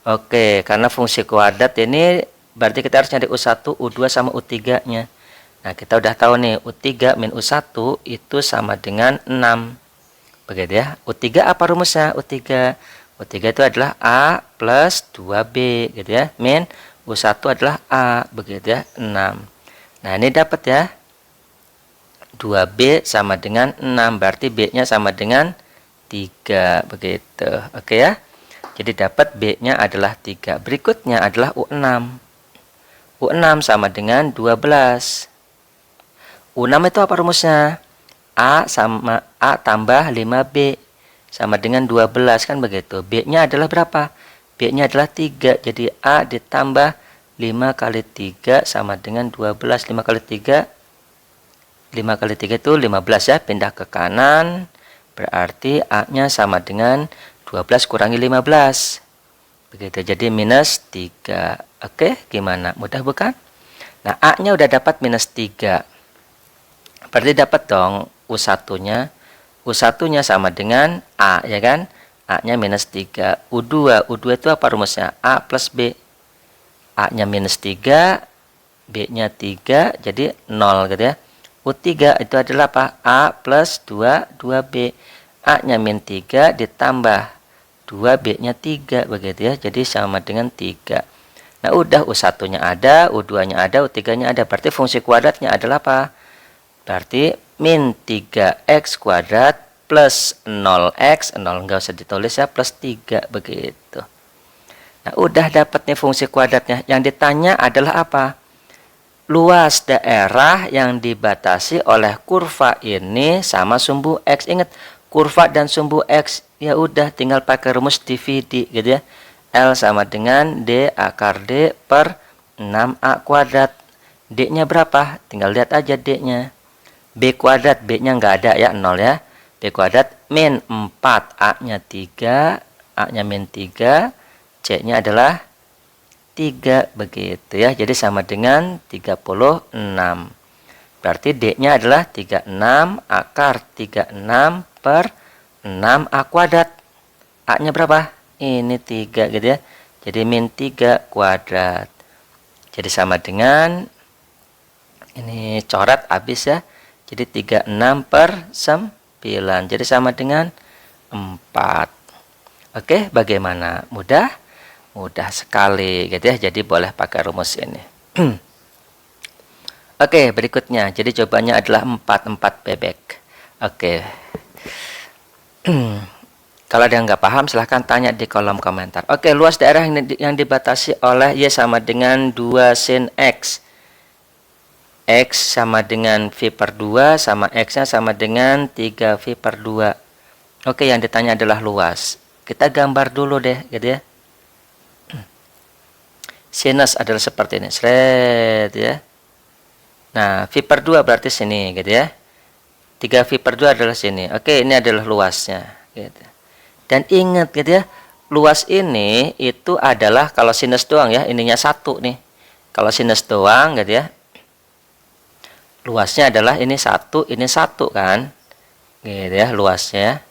Oke, karena fungsi kuadrat ini berarti kita harus nyari U1, U2 sama U3-nya. Nah, kita udah tahu nih, U3 min U1 itu sama dengan 6. Begitu ya. U3 apa rumusnya? U3 itu adalah A plus 2B gitu ya. Min U1 adalah A, begitu ya, 6. Nah, ini dapat ya. 2B sama dengan 6, berarti B-nya sama dengan 3, begitu. Oke ya. Jadi dapat B-nya adalah 3. Berikutnya adalah U6. U6 sama dengan 12. U6 itu apa rumusnya? A sama A tambah 5B sama dengan 12 kan begitu. B-nya adalah berapa? B-nya adalah 3. Jadi A ditambah 5 kali 3 sama dengan 12. 5 kali 3 itu 15 ya. Pindah ke kanan. Berarti A-nya sama dengan 12 kurangi 15. Begitu. Jadi minus 3. Oke, gimana? Mudah bukan? Nah, A-nya udah dapat minus 3. Berarti dapat dong U1-nya. U1-nya sama dengan A, ya kan? A-nya minus 3. U2 itu apa rumusnya? A plus B. A-nya minus 3, B-nya 3, jadi 0 gitu ya. U3 itu adalah apa? A plus 2B. A-nya min 3 ditambah 2, B-nya 3, begitu ya. Jadi sama dengan 3. Nah, udah U1-nya ada, U2-nya ada, U3-nya ada. Berarti fungsi kuadratnya adalah apa? Berarti min 3x kuadrat plus 0x, 0 nggak usah ditulis ya, plus 3 begitu. Nah, udah dapat nih fungsi kuadratnya. Yang ditanya adalah apa? Luas daerah yang dibatasi oleh kurva ini sama sumbu x. Ingat, kurva dan sumbu x ya udah tinggal pakai rumus dividend gitu ya. L sama dengan D akar D per 6A kuadrat. D-nya berapa? Tinggal lihat aja D-nya. B kuadrat, B-nya nggak ada ya, 0 ya. B kuadrat min 4, A-nya 3, A-nya min 3, C-nya adalah 3, begitu ya. Jadi sama dengan 36. Berarti D-nya adalah 36 akar 36 per 6A kuadrat. A-nya berapa? Ini 3 gitu ya. Jadi min 3 kuadrat. Jadi sama dengan, ini coret habis ya. Jadi 36 per 9. Jadi sama dengan 4. Oke, bagaimana? Mudah? Mudah sekali gitu ya. Jadi boleh pakai rumus ini. Oke, berikutnya. Jadi jawabannya adalah 4 bebek. Oke. Kalau ada yang nggak paham, silahkan tanya di kolom komentar. Oke, luas daerah yang dibatasi oleh Y sama dengan 2 sin X. X sama dengan V per 2, sama X-nya sama dengan 3V per 2. Oke, yang ditanya adalah luas. Kita gambar dulu deh, gitu ya. Sinus adalah seperti ini, seret ya. Nah, V per 2 berarti sini, gitu ya. 3V per 2 adalah sini. Oke, ini adalah luasnya, gitu. Dan ingat, gitu ya, luas ini itu adalah kalau sinus doang ya, ininya 1 nih. Kalau sinus doang gitu ya, luasnya adalah ini satu kan, gitu ya luasnya.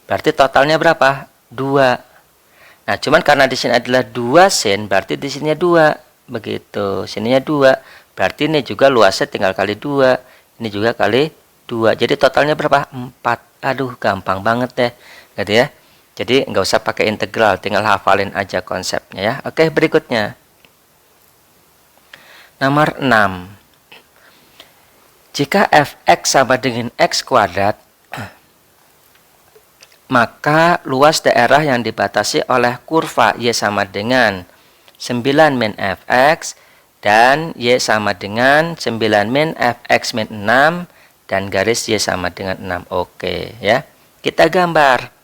Berarti totalnya berapa? 2. Nah, cuman karena di sini adalah 2 sin, berarti di sininya 2. Begitu. Sininya 2. Berarti ini juga luasnya tinggal kali 2. Ini juga kali 2. Jadi totalnya berapa? 4. Aduh, gampang banget deh. Gitu ya. Jadi nggak usah pakai integral, tinggal hafalin aja konsepnya ya. Oke, berikutnya. Nomor 6. Jika fx sama dengan x kuadrat, maka luas daerah yang dibatasi oleh kurva y sama dengan 9 min fx dan y sama dengan 9 min fx min 6 dan garis y sama dengan 6. Oke ya. Kita gambar.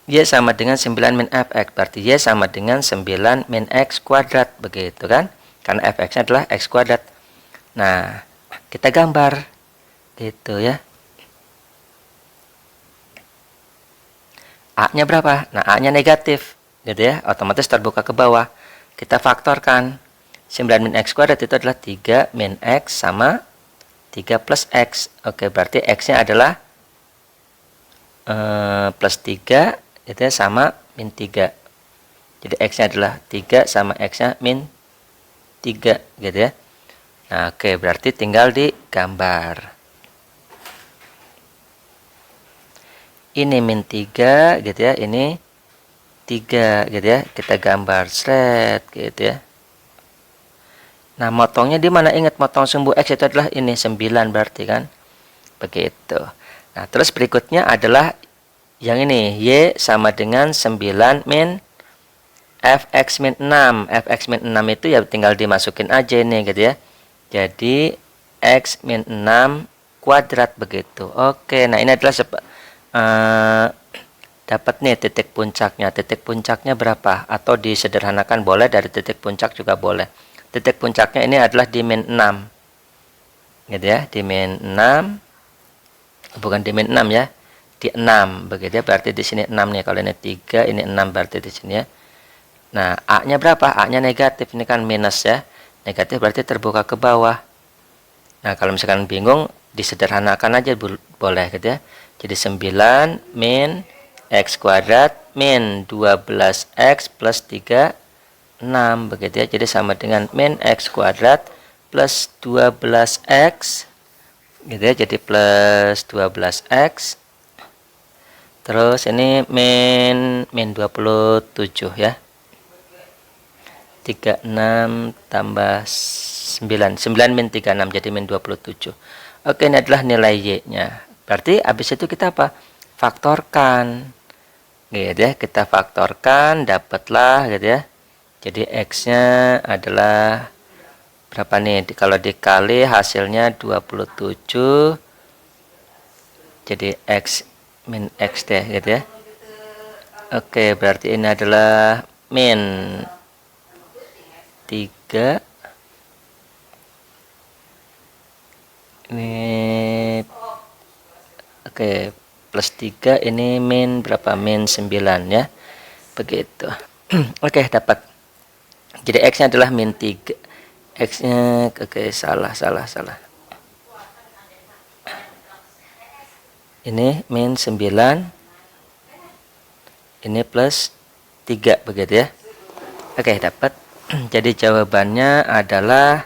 Y sama dengan 9 min fx, berarti y sama dengan 9 min x kuadrat, begitu kan? Karena fx adalah x kuadrat. Nah, kita gambar. Gitu ya. A-nya berapa? Nah, A-nya negatif. Gitu ya, otomatis terbuka ke bawah. Kita faktorkan. 9 min x kuadrat itu adalah 3 min x sama 3 plus x. Oke, berarti x-nya adalah plus 3 itu ya, sama min 3. Jadi x-nya adalah 3 sama x-nya min 3 gitu ya. Nah, oke, berarti tinggal digambar. Ini min 3 gitu ya, ini 3 gitu ya. Kita gambar seret gitu ya. Nah, motongnya di mana? Ingat, motong sumbu x itu adalah ini 9 berarti kan. Begitu. Nah, terus berikutnya adalah yang ini, y sama dengan 9 min fx min 6. Fx min 6 itu ya tinggal dimasukin aja ini gitu ya. Jadi x min 6 kuadrat begitu. Oke, nah ini adalah dapat nih titik puncaknya. Titik puncaknya berapa? Atau disederhanakan boleh, dari titik puncak juga boleh. Titik puncaknya ini adalah di min 6. Gitu ya, di min 6. Bukan di min 6 ya. Di 6 begitu ya, berarti di sini 6 nih. Kalau ini 3, ini 6 berarti di sini ya. Nah, A-nya berapa? A-nya negatif, ini kan minus ya. Negatif berarti terbuka ke bawah. Nah, kalau misalkan bingung, disederhanakan aja boleh gitu ya. Jadi 9 min x kuadrat min 12x plus 3, 6 begitu ya. Jadi sama dengan min x kuadrat plus 12x gitu ya. Jadi plus 12x. Terus ini min 27 ya. 36 tambah 9. 9 min 36 jadi min 27. Oke, ini adalah nilai y-nya. Berarti habis itu kita apa? Faktorkan. Gitu ya, kita faktorkan, dapatlah gitu ya. Jadi x-nya adalah berapa nih? Kalau dikali hasilnya 27. Jadi x min x deh gitu ya. Oke, berarti ini adalah min 3. Ini oke, plus 3, ini min berapa? Min 9 ya. Begitu. Oke, dapat. Jadi x-nya adalah min 3. X-nya oke, salah. Ini min 9. Ini plus 3 begitu ya. Oke, dapat. Jadi jawabannya adalah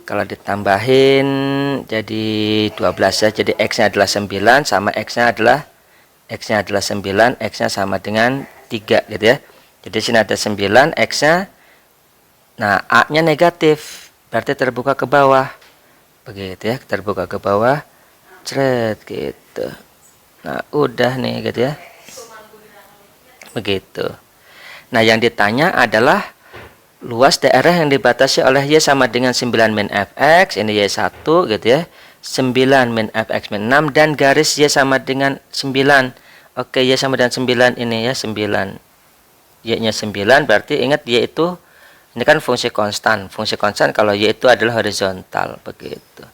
kalau ditambahin jadi 12 ya. Jadi x-nya adalah 9 sama x-nya adalah 9, x-nya sama dengan 3 gitu ya. Jadi sini ada 9, x-nya. Nah, a-nya negatif, berarti terbuka ke bawah. Begitu ya, terbuka ke bawah. Cret gitu. Nah, udah nih gitu ya. Begitu. Nah, yang ditanya adalah luas daerah yang dibatasi oleh y sama dengan 9 min fx, ini y1 gitu ya. 9 min fx min 6 dan garis y sama dengan 9. Oke, y sama dengan 9 ini ya, 9. Y-nya 9, berarti ingat y itu ini kan fungsi konstan. Fungsi konstan kalau y itu adalah horizontal begitu.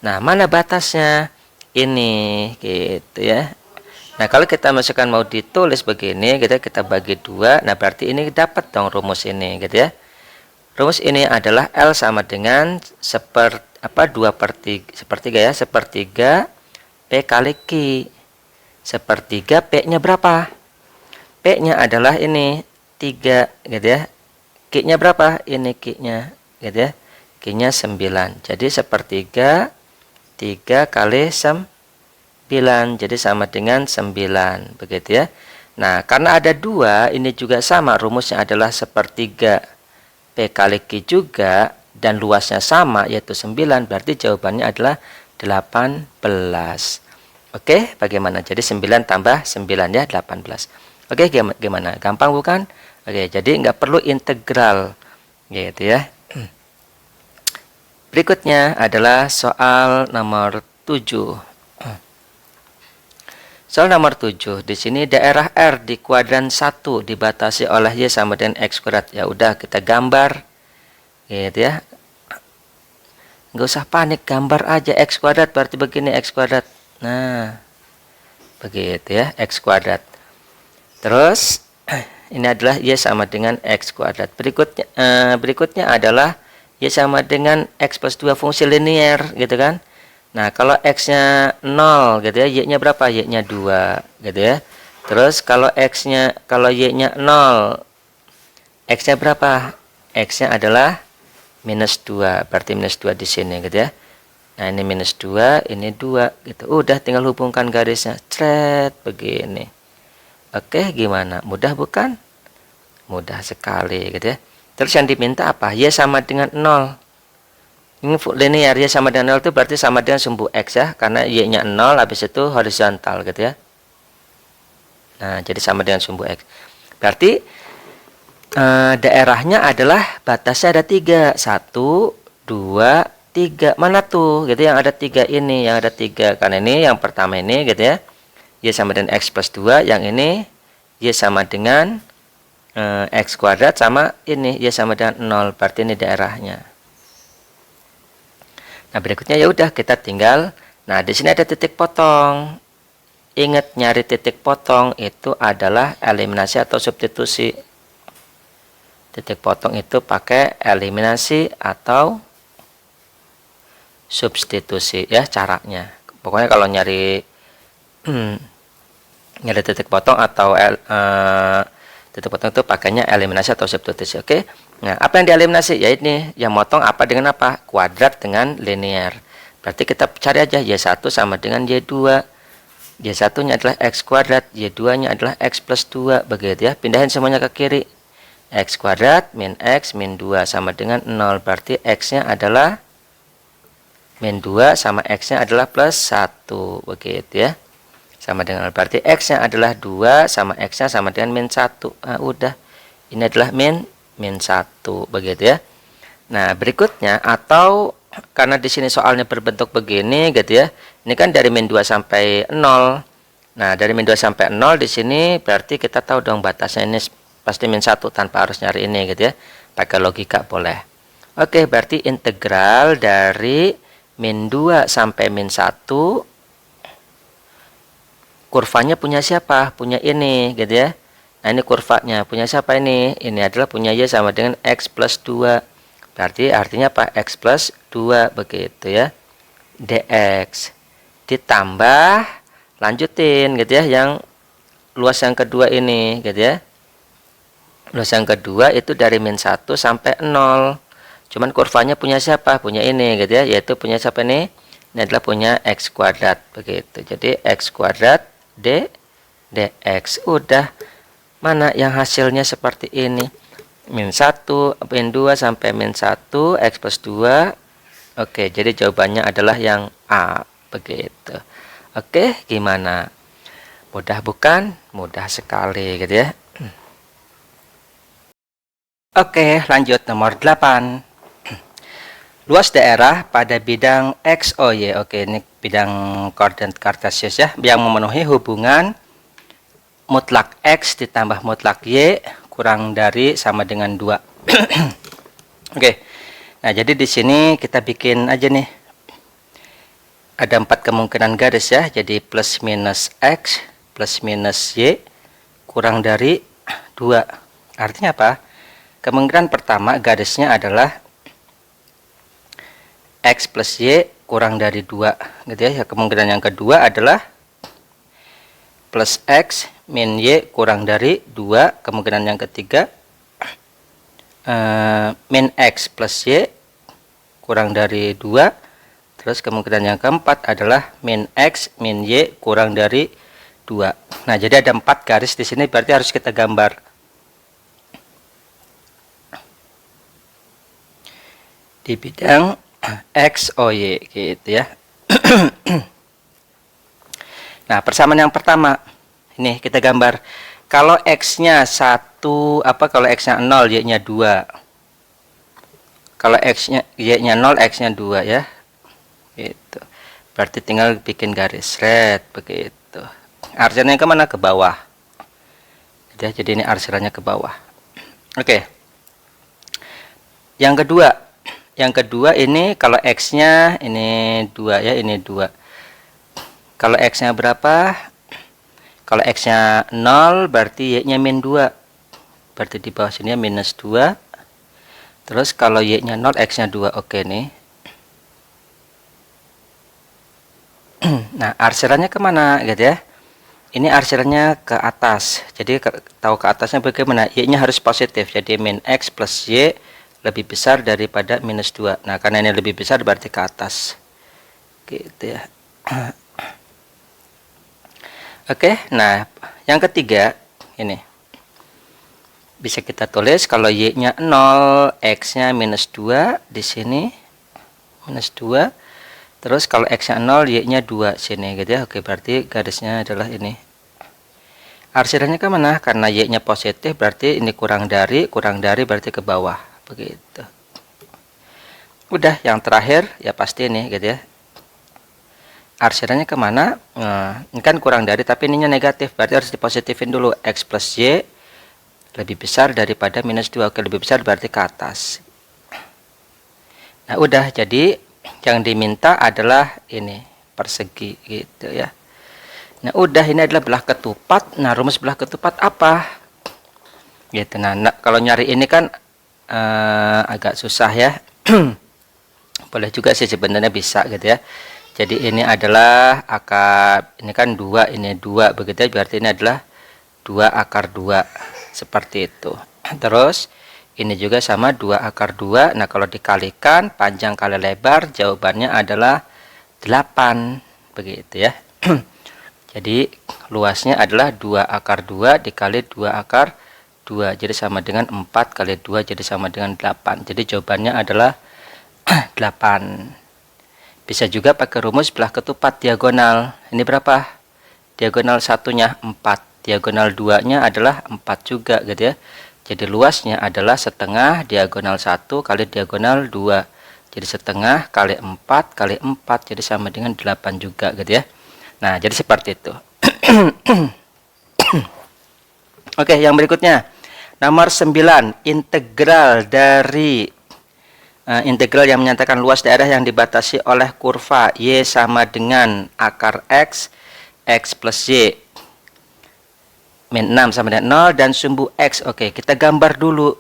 Nah, mana batasnya? Ini gitu ya. Nah, kalau kita misalkan mau ditulis begini gitu, kita bagi 2. Nah, berarti ini dapat dong rumus ini gitu ya. Rumus ini adalah L sama dengan 2/3, sepertiga ya, sepertiga P kali Q. Sepertiga P-nya berapa? P-nya adalah ini 3 gitu ya. Q-nya berapa? Ini Q-nya gitu ya. Q-nya 9. Jadi sepertiga 3 kali 9, jadi sama dengan 9 begitu ya. Nah, karena ada 2, ini juga sama, rumusnya adalah sepertiga P kali Q juga, dan luasnya sama yaitu 9, berarti jawabannya adalah 18. Oke, bagaimana? Jadi 9 tambah 9 ya, 18. Oke, gimana? Gampang bukan? Oke, jadi nggak perlu integral gitu ya. Berikutnya adalah soal nomor 7. Soal nomor 7, di sini daerah R di kuadran 1 dibatasi oleh Y sama dengan X kuadrat. Ya udah, kita gambar gitu ya. Nggak usah panik, gambar aja X kuadrat, berarti begini X kuadrat. Nah, begitu ya, X kuadrat. Terus, ini adalah Y sama dengan X kuadrat. Berikutnya adalah Y sama dengan X plus 2 fungsi linear gitu kan. Nah, kalau X-nya 0 gitu ya, Y-nya berapa? Y-nya 2 gitu ya. Terus kalau Y-nya 0, X-nya berapa? X-nya adalah minus 2, berarti minus 2 di sini gitu ya. Nah, ini minus 2, ini 2 gitu. Udah, tinggal hubungkan garisnya. Cret, begini. Oke, gimana? Mudah bukan? Mudah sekali gitu ya. Terus yang diminta apa? Y sama dengan 0. Ini linear, Y sama dengan 0 itu berarti sama dengan sumbu X ya. Karena Y-nya 0, habis itu horizontal gitu ya. Nah, jadi sama dengan sumbu X. Berarti daerahnya adalah batasnya ada 3. 1, 2, 3. Mana tuh? Gitu yang ada 3 ini. Yang ada 3. Karena ini yang pertama ini gitu ya. Y sama dengan X plus 2. Yang ini Y sama dengan X kuadrat, sama ini Y sama dengan 0. Berarti ini daerahnya. Nah, berikutnya ya udah, kita tinggal. Nah, di sini ada titik potong. Ingat, nyari titik potong itu adalah eliminasi atau substitusi. Titik potong itu pakai eliminasi atau substitusi ya caranya. Pokoknya kalau nyari nyari titik potong atau titik potong itu pakainya eliminasi atau substitusi. Oke. Nah, apa yang dieliminasi? Ya ini, yang motong apa dengan apa? Kuadrat dengan linear. Berarti kita cari aja Y1 sama dengan Y2. Y1-nya adalah X kuadrat, Y2-nya adalah X plus 2. Begitu ya. Pindahin semuanya ke kiri. X kuadrat min X min 2 sama dengan 0. Berarti X-nya adalah min 2 sama X-nya adalah plus 1. Begitu ya. Sama dengan, berarti X-nya adalah 2 sama X-nya sama dengan min 1. Nah, udah. Ini adalah min 1 begitu ya. Nah, berikutnya, atau karena di sini soalnya berbentuk begini gitu ya. Ini kan dari min 2 sampai 0. Nah, dari min 2 sampai 0 di sini berarti kita tahu dong batasnya ini pasti min 1 tanpa harus nyari ini gitu ya. Pakai logika boleh. Oke, berarti integral dari min 2 sampai min 1, kurvanya punya siapa? Punya ini gitu ya. Nah, ini kurvanya punya siapa ini? Ini adalah punya Y sama dengan X plus 2. Berarti artinya apa? X plus 2 begitu ya. DX. Ditambah, lanjutin gitu ya, yang luas yang kedua ini gitu ya. Luas yang kedua itu dari min 1 sampai 0. Cuman kurvanya punya siapa? Punya ini gitu ya, yaitu punya siapa ini? Ini adalah punya X kuadrat begitu. Jadi X kuadrat dx. Udah. Mana yang hasilnya seperti ini? Min 1, min 2 sampai min 1, X plus 2. Oke, jadi jawabannya adalah yang A. Begitu. Oke, gimana? Mudah bukan? Mudah sekali gitu ya. Oke, lanjut nomor 8. Luas daerah pada bidang X, Y. Oke, ini bidang koordinat kartesius ya, yang memenuhi hubungan mutlak X ditambah mutlak Y kurang dari sama dengan 2. Oke. Nah, jadi di sini kita bikin aja nih. Ada 4 kemungkinan garis ya. Jadi plus minus X plus minus Y kurang dari 2. Artinya apa? kemungkinan pertama garisnya adalah X plus Y kurang dari 2 gitu ya. Kemungkinan yang kedua adalah plus X min Y kurang dari 2. Kemungkinan yang ketiga min X plus Y kurang dari 2. Terus kemungkinan yang keempat adalah min X min Y kurang dari 2. Nah, jadi ada 4 garis di sini, berarti harus kita gambar. Di bidang X, O, Y gitu ya. Nah, persamaan yang pertama ini kita gambar. Kalau X-nya 1, kalau X-nya 0, Y-nya 2. Kalau X-nya Y-nya 0, X-nya 2 ya. Gitu. Berarti tinggal bikin garis red begitu. Arsirannya kemana? Ke bawah. Jadi ini arsirannya ke bawah. Oke. Yang kedua ini kalau X-nya ini 2 ya, ini 2. Kalau X-nya berapa? Kalau X-nya 0 berarti Y-nya min 2. Berarti di bawah sini ya minus 2. Terus kalau Y-nya 0, X-nya 2. Oke nih. Nah, arsirannya kemana gitu ya? Ini arsirannya ke atas. Jadi tahu ke atasnya bagaimana? Y-nya harus positif. Jadi min X plus Y lebih besar daripada minus 2. Nah, karena ini lebih besar berarti ke atas. Gitu ya. Oke, nah yang ketiga ini. Bisa kita tulis kalau Y-nya 0, X-nya minus 2 di sini. Minus 2. Terus kalau X-nya 0, Y-nya 2 sini gitu ya. Oke, berarti garisnya adalah ini. Arsirannya ke mana? Karena Y-nya positif berarti ini kurang dari berarti ke bawah. Begitu. Udah, yang terakhir ya pasti ini gitu ya. Arsirannya kemana? Nah, ini kan kurang dari tapi ininya negatif, berarti harus dipositifin dulu. X plus Y lebih besar daripada minus 2. Oke, lebih besar berarti ke atas. Nah, udah, jadi yang diminta adalah ini persegi gitu ya. Nah, udah, ini adalah belah ketupat. Nah, rumus belah ketupat apa? Gitu. Nah, kalau nyari ini kan agak susah ya. Boleh juga sih sebenarnya bisa gitu ya. Jadi ini adalah akar, ini kan 2, ini 2 begitu ya. Berarti ini adalah 2 akar 2 seperti itu. Terus ini juga sama 2 akar 2. Nah, kalau dikalikan panjang kali lebar jawabannya adalah 8 begitu ya. Jadi luasnya adalah 2 akar 2 dikali 2 akar 2. Jadi sama dengan 4 kali 2 jadi sama dengan 8. Jadi jawabannya adalah 8. Bisa juga pakai rumus belah ketupat diagonal. Ini berapa? Diagonal satunya 4. Diagonal 2-nya adalah 4 juga gitu ya. Jadi luasnya adalah setengah diagonal 1 kali diagonal 2. Jadi setengah kali 4 kali 4 jadi sama dengan 8 juga gitu ya. Nah, jadi seperti itu. Oke, yang berikutnya. Nomor 9, integral dari integral yang menyatakan luas daerah yang dibatasi oleh kurva Y sama dengan akar X, X plus Y min 6 sama dengan 0 dan sumbu X. Oke, kita gambar dulu.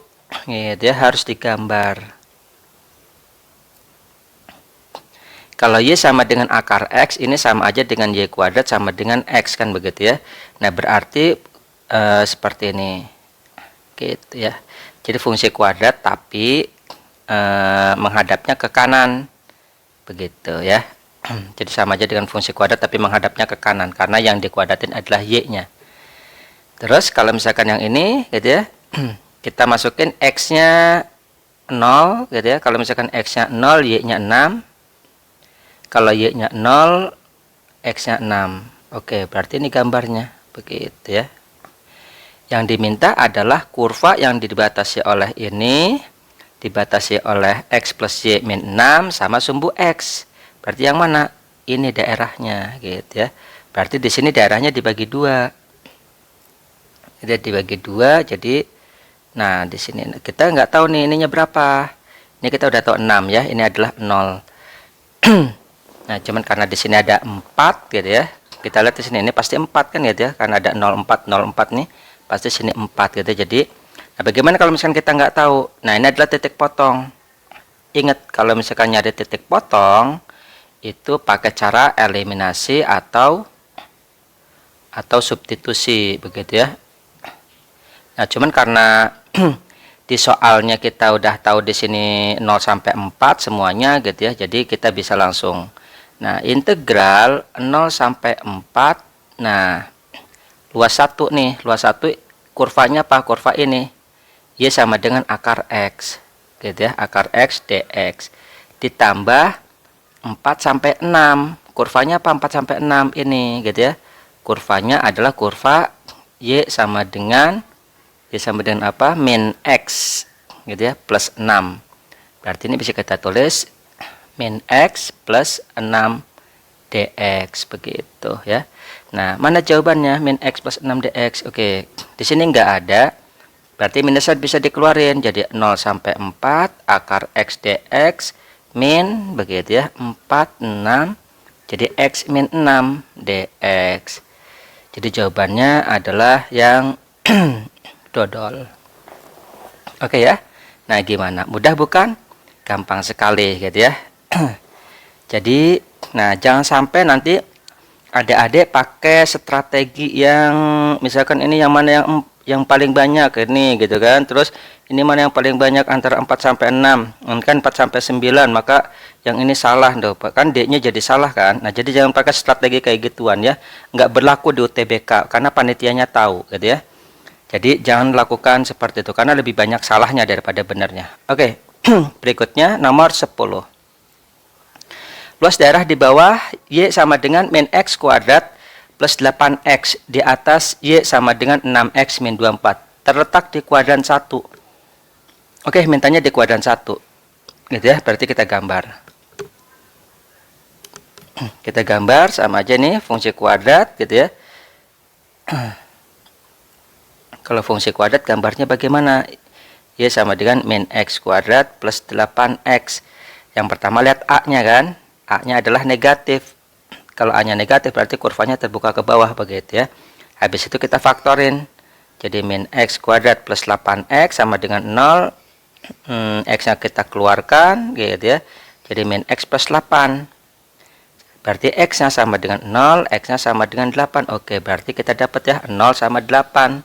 Gitu ya, harus digambar. Kalau Y sama dengan akar X, ini sama aja dengan Y kuadrat sama dengan X kan begitu ya. Nah, berarti seperti ini. Gitu ya. Jadi fungsi kuadrat tapi menghadapnya ke kanan. Begitu ya. Jadi sama aja dengan fungsi kuadrat tapi menghadapnya ke kanan karena yang dikuadratin adalah Y-nya. Terus kalau misalkan yang ini gitu ya, kita masukin X-nya 0 gitu ya. Kalau misalkan X-nya 0, Y-nya 6. Kalau Y-nya 0, X-nya 6. Oke, berarti ini gambarnya. Begitu ya. Yang diminta adalah kurva yang dibatasi oleh ini, dibatasi oleh X plus Y min 6 sama sumbu X. Berarti yang mana? Ini daerahnya gitu ya. Berarti di sini daerahnya dibagi 2. Jadi dibagi 2, jadi nah di sini kita nggak tahu nih ininya berapa. Ini kita udah tahu 6 ya, ini adalah 0. Nah, cuman karena di sini ada 4 gitu ya. Kita lihat di sini ini pasti 4 kan gitu ya, karena ada 04 04 nih, pasti sini 4 gitu. Jadi Nah, bagaimana kalau misalkan kita nggak tahu? Nah, ini adalah titik potong. Ingat, kalau misalkan nyari titik potong, itu pakai cara eliminasi atau substitusi, begitu ya. Nah, cuman karena di soalnya kita udah tahu di sini 0 sampai 4 semuanya gitu ya. Jadi kita bisa langsung. Nah, integral 0 sampai 4. Nah, luas 1 nih, luas 1 kurvanya apa? Kurva ini. Y sama dengan akar X. Gitu ya, akar X dx ditambah 4 sampai 6. Kurvanya apa? 4 sampai 6 ini gitu ya. Kurvanya adalah kurva Y sama dengan apa? Min X gitu ya, plus 6. Berarti ini bisa kita tulis min X plus 6 dx begitu ya. Nah, mana jawabannya? Min X plus 6 dx. Oke, di sini nggak ada. Berarti minusnya bisa dikeluarin, jadi 0 sampai 4 akar X dx min begitu ya, 4 6, jadi X min 6 dx. Jadi jawabannya adalah yang dodol. Oke ya. Nah, gimana? Mudah bukan? Gampang sekali gitu ya. Jadi, nah jangan sampai nanti adik-adik pakai strategi yang misalkan ini yang mana yang paling banyak ini gitu kan. Terus ini mana yang paling banyak antara 4 sampai 6. Kan 4 sampai 9, maka yang ini salah dong. Kan D-nya jadi salah kan. Nah, jadi jangan pakai strategi kayak gituan ya. Nggak berlaku di UTBK karena panitianya tahu gitu ya. Jadi jangan lakukan seperti itu karena lebih banyak salahnya daripada benarnya. Oke, berikutnya nomor 10. Luas daerah di bawah Y sama dengan min X kuadrat plus 8X di atas Y sama dengan 6X min 24. Terletak di kuadran 1. Oke, mintanya di kuadran 1. Gitu ya, berarti kita gambar. Kita gambar sama aja nih fungsi kuadrat gitu ya. Kalau fungsi kuadrat gambarnya bagaimana? Y sama dengan min X kuadrat plus 8X. Yang pertama lihat A-nya kan. A-nya adalah negatif. Kalau A-nya negatif berarti kurvanya terbuka ke bawah begitu ya. Habis itu kita faktorin. Jadi min X kuadrat plus 8X sama dengan 0. X-nya kita keluarkan gitu ya. Jadi min X plus 8. Berarti X-nya sama dengan 0, X-nya sama dengan 8. Oke, berarti kita dapat ya 0 sama 8.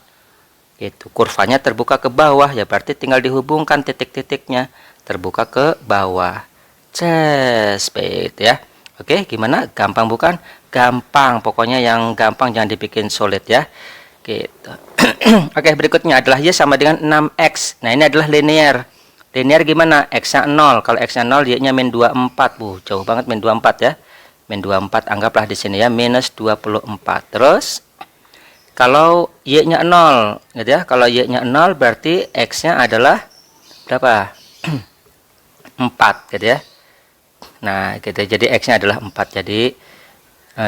Itu kurvanya terbuka ke bawah ya, berarti tinggal dihubungkan titik-titiknya terbuka ke bawah. Begitu ya. Oke, gimana? Gampang bukan? Gampang, pokoknya yang gampang, jangan dibikin sulit ya. Gitu. Oke, berikutnya adalah Y sama dengan 6X. Nah, ini adalah linear. Linear gimana? X-nya 0. Kalau X-nya 0, Y-nya min 24. Jauh banget min 24 ya. Min 24 anggaplah di sini ya, minus 24. Terus kalau Y-nya 0 gitu ya. Kalau Y-nya 0 berarti X-nya adalah berapa? 4 gitu ya. Nah, gitu. Jadi X-nya adalah 4. Jadi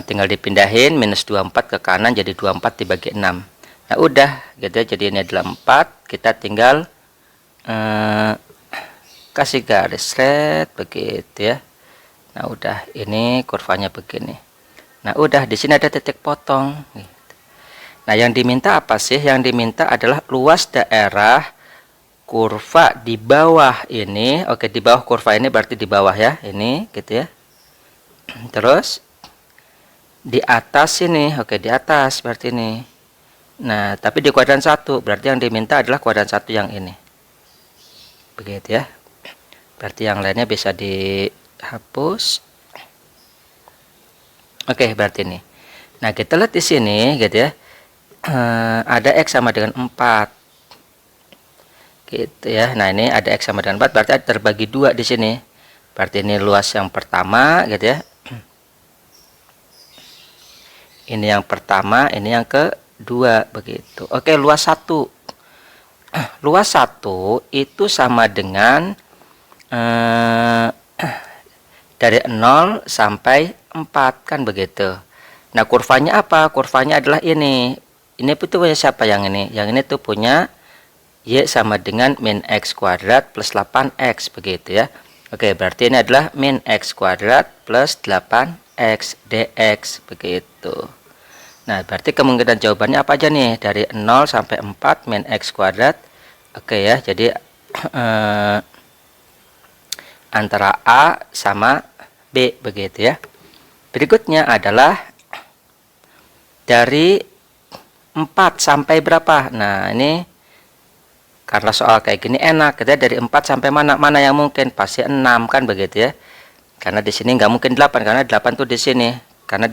tinggal dipindahin minus 24 ke kanan jadi 24 dibagi 6. Nah, udah gitu ya. Jadi ini adalah 4. Kita tinggal kasih garis red begitu ya. Nah, udah, ini kurvanya begini. Nah, udah, di sini ada titik potong. Nah, yang diminta apa sih? Yang diminta adalah luas daerah kurva di bawah ini. Oke, di bawah kurva ini berarti di bawah ya. Ini gitu ya. Terus di atas ini. Oke, di atas berarti ini. Nah, tapi di kuadran 1 berarti yang diminta adalah kuadran 1 yang ini. Begitu ya. Berarti yang lainnya bisa dihapus. Oke, berarti ini. Nah, kita lihat di sini gitu ya. Ada X sama dengan 4 gitu ya. Nah, ini ada X sama dengan 4 berarti ada terbagi 2 di sini. Berarti ini luas yang pertama gitu ya. Ini yang pertama, ini yang kedua begitu. Oke, luas 1. Luas 1 itu sama dengan dari 0 sampai 4 kan begitu. Nah, kurvanya apa? Kurvanya adalah ini. Ini itu punya siapa yang ini? Yang ini tuh punya Y sama dengan min X kuadrat plus 8X begitu ya. Oke, berarti ini adalah min X kuadrat plus 8X dx begitu. Nah, berarti kemungkinan jawabannya apa aja nih? Dari 0 sampai 4 min X kuadrat Oke ya, jadi antara A sama B begitu ya. Berikutnya adalah dari 4 sampai berapa. Nah, ini karena soal kayak gini enak, kita dari 4 sampai mana yang mungkin, pasti 6 kan begitu ya. Karena di sini nggak mungkin 8, karena 8 tuh di sini. Karena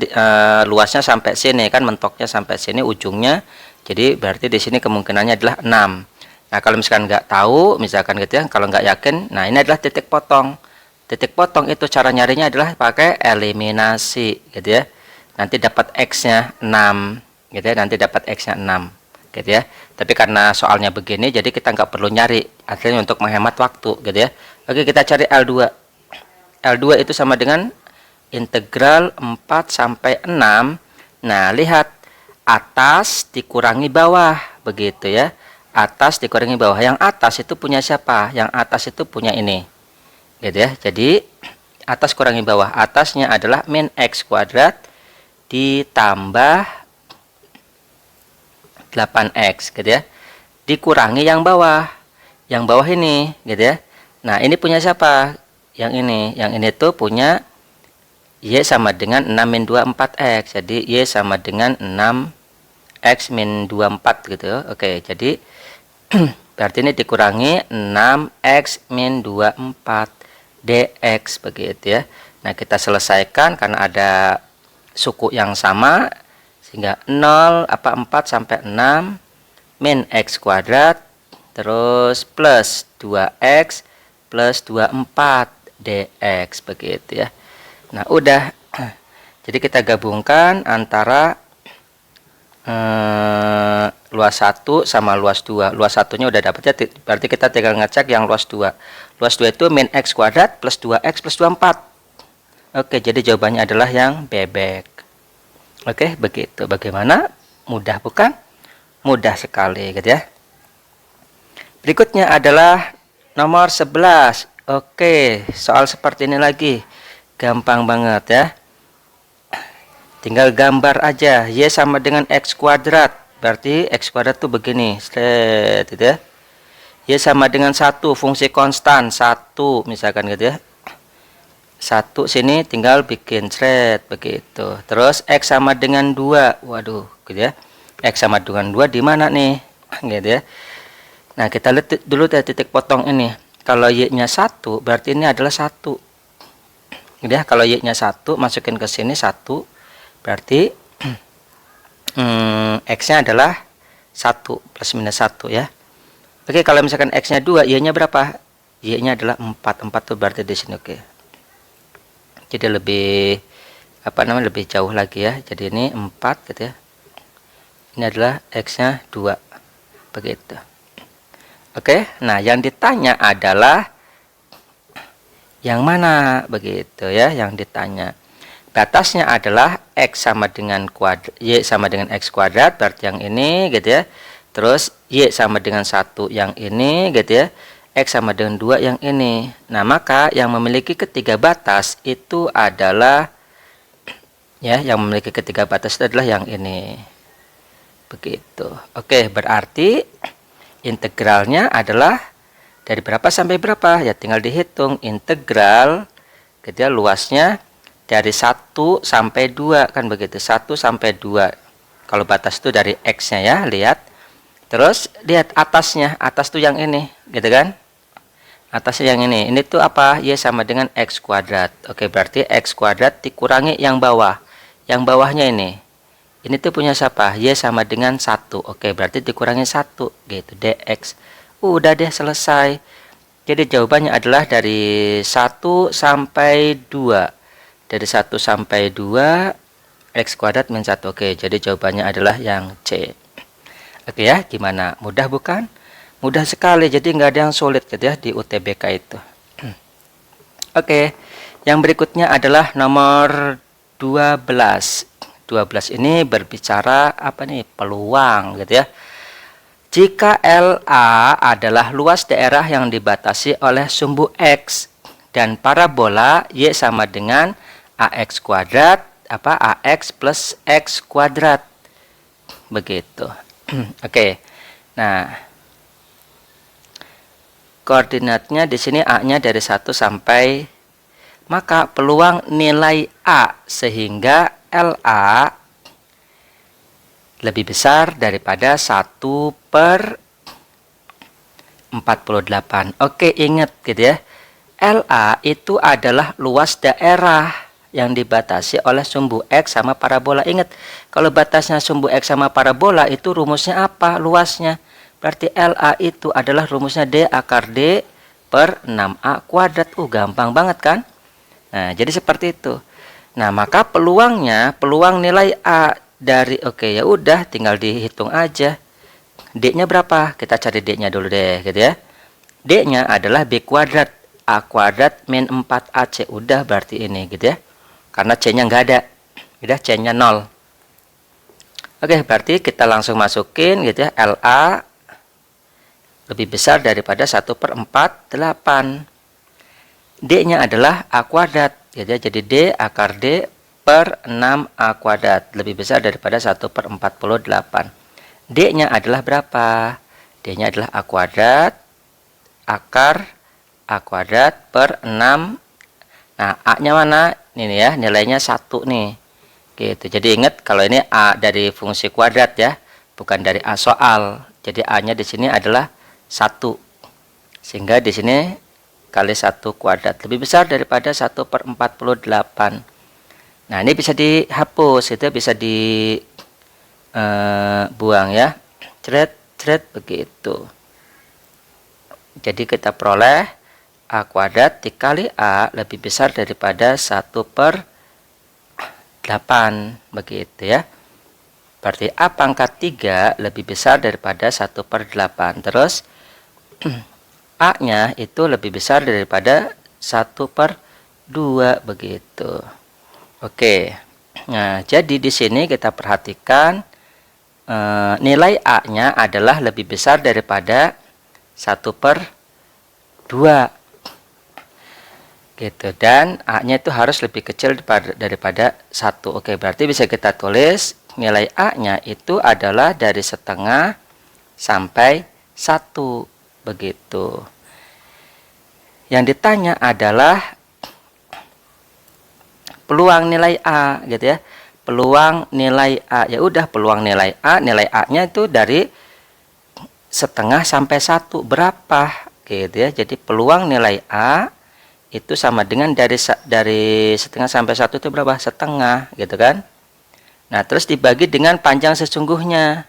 luasnya sampai sini kan, mentoknya sampai sini ujungnya. Jadi berarti di sini kemungkinannya adalah 6. Nah, kalau misalkan nggak tahu, misalkan gitu ya, kalau nggak yakin, nah ini adalah titik potong. Titik potong itu cara nyarinya adalah pakai eliminasi gitu ya. Nanti dapat X-nya 6 gitu ya, nanti dapat X-nya 6 gitu ya. Tapi karena soalnya begini, jadi kita nggak perlu nyari, artinya untuk menghemat waktu gitu ya. Oke, kita cari L2. L2 itu sama dengan integral 4 sampai 6. Nah, lihat atas dikurangi bawah begitu ya. Atas dikurangi bawah. Yang atas itu punya siapa? Yang atas itu punya ini. Gitu ya. Jadi atas kurangi bawah. Atasnya adalah min X kuadrat ditambah 8X gitu ya. Dikurangi yang bawah. Yang bawah ini gitu ya. Nah, ini punya siapa? Yang ini. Yang ini tuh punya Y sama dengan 6 min 2 4X. Jadi Y sama dengan 6X min 24 gitu. Oke, jadi berarti ini dikurangi 6X min 24 DX begitu ya. Nah, kita selesaikan karena ada suku yang sama, sehingga 4 sampai 6 min X kuadrat terus plus 2X plus 24 DX begitu ya. Nah, udah. Jadi kita gabungkan antara luas 1 sama luas 2. Luas 1-nya udah dapetnya, berarti kita tinggal ngecek yang luas 2. Luas 2 itu min X kuadrat plus 2X plus 24. Oke, jadi jawabannya adalah yang bebek. Oke, begitu. Bagaimana? Mudah bukan? Mudah sekali gitu ya. Berikutnya adalah nomor 11. Oke, soal seperti ini lagi. Gampang banget ya. Tinggal gambar aja. Y sama dengan X kuadrat. Berarti X kuadrat tuh begini. Set, gitu ya. Y sama dengan 1. Fungsi konstan. 1 misalkan gitu ya. 1 sini tinggal bikin thread begitu. Terus X sama dengan 2. Waduh, gitu ya. X sama dengan 2 di mana nih? Gitu ya. Nah, kita lihat dulu titik potong ini. Kalau Y-nya 1, berarti ini adalah 1. Gitu ya. Kalau Y-nya 1, masukin ke sini 1. Berarti X-nya adalah 1 plus minus 1 ya. Oke, kalau misalkan X-nya 2, Y-nya berapa? Y-nya adalah 4. 4 tuh berarti di sini, oke. Jadi lebih lebih jauh lagi ya. Jadi ini 4 gitu ya. Ini adalah X-nya 2 begitu. Oke, nah yang ditanya adalah yang mana begitu ya, yang ditanya. Batasnya adalah X sama dengan Y sama dengan X kuadrat, berarti yang ini gitu ya. Terus Y sama dengan 1 yang ini gitu ya. X sama dengan 2 yang ini. Nah, maka yang memiliki ketiga batas itu adalah ya, yang memiliki ketiga batas itu adalah yang ini. Begitu. Oke, berarti integralnya adalah dari berapa sampai berapa? Ya tinggal dihitung integral gitu ya, luasnya dari 1 sampai 2 kan begitu. 1 sampai 2. Kalau batas itu dari X-nya ya, lihat. Terus lihat atasnya. Atas tuh yang ini, gitu kan? Atasnya yang ini. Ini tuh apa? Y sama dengan X kuadrat. Oke, berarti X kuadrat dikurangi yang bawah. Yang bawahnya ini. Ini tuh punya siapa? Y sama dengan 1. Oke, berarti dikurangi 1. Gitu, DX. Udah deh, selesai. Jadi jawabannya adalah dari 1 sampai 2. Dari 1 sampai 2, X kuadrat min 1. Oke, jadi jawabannya adalah yang C. Oke ya, gimana? Mudah bukan? Mudah sekali, jadi nggak ada yang sulit gitu ya di UTBK itu. Oke, yang berikutnya adalah nomor 12. 12 ini berbicara apa nih? Peluang gitu ya. Jika LA adalah luas daerah yang dibatasi oleh sumbu X dan parabola Y sama dengan AX kuadrat, AX plus X kuadrat. Begitu. Oke. Nah, koordinatnya di sini A-nya dari 1 sampai, maka peluang nilai A sehingga LA lebih besar daripada 1/48. Oke, ingat gitu ya. LA itu adalah luas daerah yang dibatasi oleh sumbu X sama parabola. Ingat, kalau batasnya sumbu X sama parabola itu rumusnya apa? Luasnya. Berarti LA itu adalah rumusnya D akar D per 6A kuadrat. Gampang banget kan? Nah, jadi seperti itu. Nah, maka peluang nilai A dari, oke, ya udah tinggal dihitung aja. D-nya berapa? Kita cari D-nya dulu deh, gitu ya. D-nya adalah B kuadrat. A kuadrat min 4AC. Udah berarti ini, gitu ya. Karena C-nya nggak ada. Udah, C-nya 0. Oke, berarti kita langsung masukin, gitu ya. LA lebih besar daripada 1/48. D-nya adalah A kuadrat. Gitu ya. Jadi D akar D per 6A kuadrat. Lebih besar daripada 1/48. D-nya adalah berapa? D-nya adalah A kuadrat akar A kuadrat per 6. Nah, A-nya mana? Ini ya, nilainya 1 nih. Gitu. Jadi ingat kalau ini A dari fungsi kuadrat ya, bukan dari A soal. Jadi A-nya di sini adalah 1. Sehingga di sini kali 1 kuadrat lebih besar daripada 1/48. Nah, ini bisa dihapus, itu bisa dibuang ya. Cret begitu. Jadi kita peroleh A kuadrat dikali A lebih besar daripada 1/8. Begitu ya. Berarti A pangkat 3 lebih besar daripada 1/8. Terus A-nya itu lebih besar daripada 1/2 begitu. Oke. Nah, jadi di sini kita perhatikan nilai A-nya adalah lebih besar daripada 1/2. Gitu. Dan A-nya itu harus lebih kecil daripada 1. Oke, berarti bisa kita tulis nilai A-nya itu adalah dari setengah sampai 1. Begitu. Yang ditanya adalah peluang nilai A, gitu ya. Peluang nilai A. Ya udah, peluang nilai A-nya itu dari setengah sampai 1. Berapa? Gitu ya. Jadi peluang nilai A itu sama dengan dari setengah sampai 1 itu berapa? Setengah, gitu kan. Nah, terus dibagi dengan panjang sesungguhnya.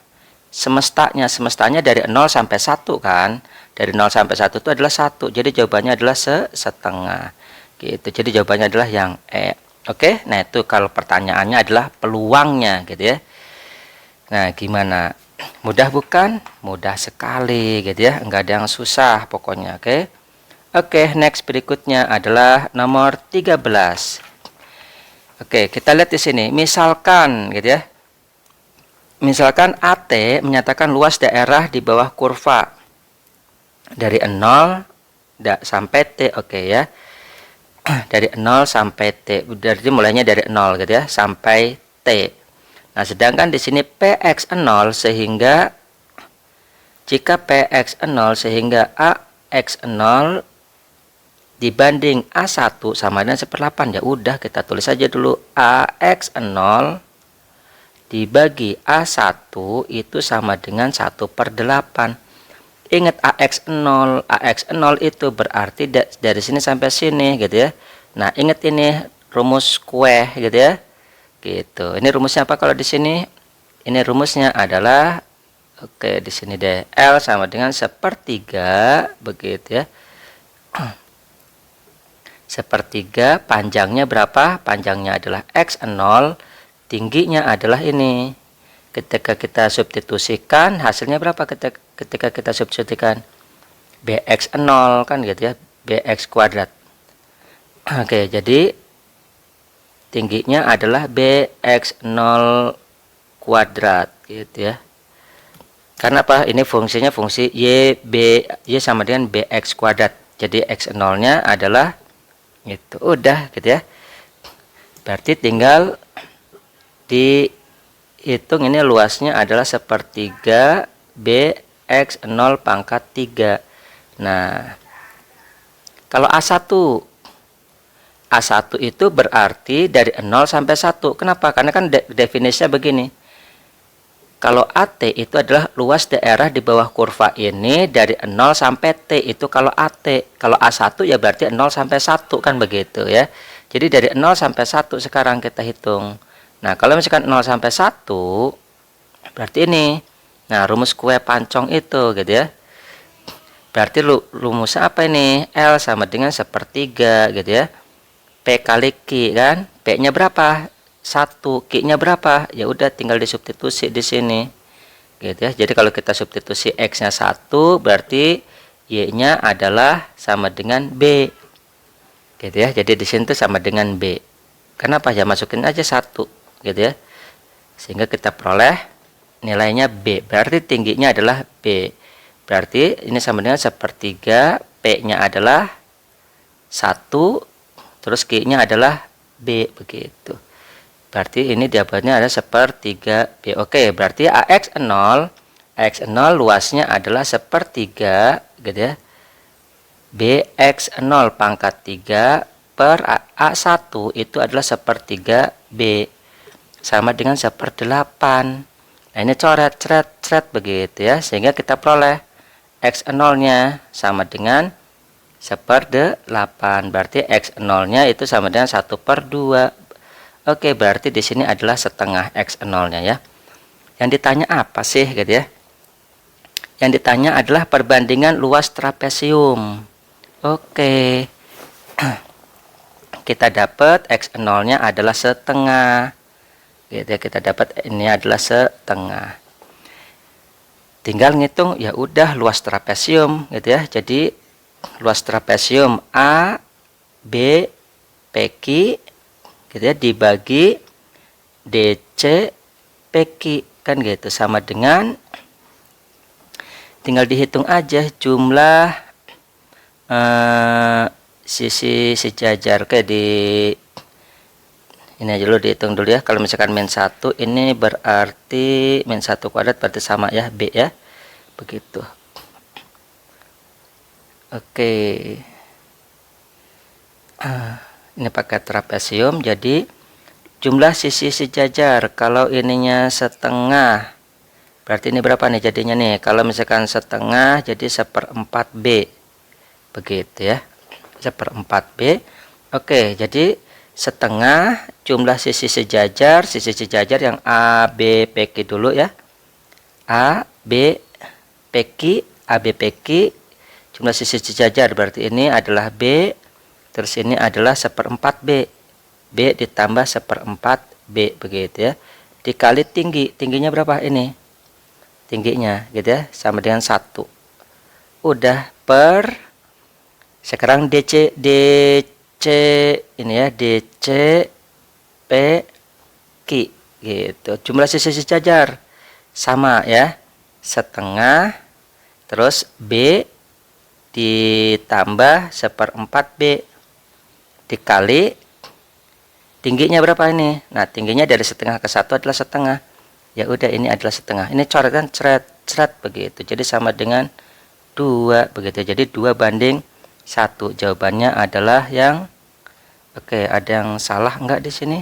Semestanya dari 0 sampai 1 kan. Dari 0 sampai 1 itu adalah 1. Jadi jawabannya adalah setengah. Gitu. Jadi jawabannya adalah yang E. Oke, nah itu kalau pertanyaannya adalah peluangnya, gitu ya. Nah, gimana? Mudah bukan? Mudah sekali, gitu ya. Enggak ada yang susah pokoknya, oke. Oke, next berikutnya adalah nomor 13. Oke, kita lihat di sini. Misalkan, gitu ya. Misalkan AT menyatakan luas daerah di bawah kurva dari 0 sampai T, oke ya. Dari 0 sampai T. Berarti mulainya dari 0 gitu ya sampai T. Nah, sedangkan di sini PX0 sehingga jika PX0 sehingga AX0 dibanding A1 sama dengan 1/8. Ya udah, kita tulis saja dulu AX0 dibagi A1 itu sama dengan 1/8. Ingat AX0 itu berarti dari sini sampai sini, gitu ya. Nah, ingat ini rumus kue, gitu ya. Gitu. Ini rumusnya apa kalau di sini? Ini rumusnya adalah, oke, di sini deh, L sama dengan 1/3, begitu ya. 1/3, panjangnya berapa? Panjangnya adalah X0, tingginya adalah ini. Ketika kita substitusikan, hasilnya berapa ketika kita substitusikan? BX0 kan, gitu ya, BX kuadrat. Oke, jadi tingginya adalah BX0 kuadrat, gitu ya. Karena apa? Ini fungsinya fungsi Y sama dengan BX kuadrat. Jadi X0-nya adalah itu. Udah, gitu ya. Berarti tinggal dihitung, ini luasnya adalah 1/3 BX0 pangkat 3. Nah, Kalau A1, A1 itu berarti dari 0 sampai 1. Kenapa? Karena kan definisinya begini. Kalau AT itu adalah luas daerah di bawah kurva ini dari 0 sampai T, itu kalau AT. Kalau A1 ya berarti 0 sampai 1, kan begitu ya. Jadi dari 0 sampai 1 sekarang kita hitung. Nah, kalau misalkan 0 sampai 1 berarti ini. Nah, rumus kue pancong itu gitu ya. Berarti rumusnya apa ini? L sama dengan sepertiga gitu ya. P kali Q kan? P-nya berapa? 1, Q-nya berapa? Ya udah tinggal disubstitusi di sini. Gitu ya. Jadi kalau kita substitusi X-nya 1, berarti Y-nya adalah sama dengan B. Gitu ya. Jadi di sini tuh sama dengan B. Kenapa? Ya masukin aja 1, gitu ya. Sehingga kita peroleh nilainya B. Berarti tingginya adalah B. Berarti ini sama dengan sepertiga, P-nya adalah 1, terus Q-nya adalah B, begitu. Berarti ini jawabannya ada sepertiga B. Oke, berarti AX0 luasnya adalah sepertiga, gitu ya. BX0 pangkat 3 per A1 itu adalah sepertiga B, sama dengan 1/8. Nah, ini coret begitu ya, sehingga kita peroleh X0-nya sama dengan 1/8. Berarti X0-nya itu sama dengan 1/2. Oke, berarti di sini adalah setengah X0-nya ya. Yang ditanya apa sih gitu ya? Yang ditanya adalah perbandingan luas trapesium. Oke. Kita dapat X0-nya adalah setengah. Gitu ya, kita dapat ini adalah setengah. Tinggal ngitung ya udah luas trapesium gitu ya. Jadi luas trapesium A B PQ gitu ya dibagi DC PQ, kan gitu, sama dengan, tinggal dihitung aja jumlah sisi sejajar. Oke, di ini aja dulu dihitung dulu ya. Kalau misalkan min 1 ini berarti min 1 kuadrat berarti sama ya B ya, begitu. Oke, ini pakai trapesium, jadi jumlah sisi sejajar. Kalau ininya setengah, berarti ini berapa nih jadinya nih? Kalau misalkan setengah, jadi 1/4 B, begitu ya, 1/4 B. Oke, jadi setengah jumlah sisi sejajar yang A, B, PQ dulu ya. A, B, PQ, A, B, PQ, jumlah sisi sejajar berarti ini adalah B. Terus ini adalah 1/4 B. B ditambah 1/4 B, begitu ya. Dikali tingginya berapa ini? Tingginya gitu ya, sama dengan 1. Udah per, sekarang DC ini ya, DC P Q gitu. Jumlah sisi sejajar sama ya, setengah, terus B ditambah 1/4 B dikali tingginya berapa ini? Nah, tingginya dari setengah ke 1 adalah setengah. Ya udah, ini adalah setengah. Ini coretan ceret begitu. Jadi sama dengan 2 begitu. Jadi 2/1. Jawabannya adalah yang, oke, ada yang salah enggak di sini?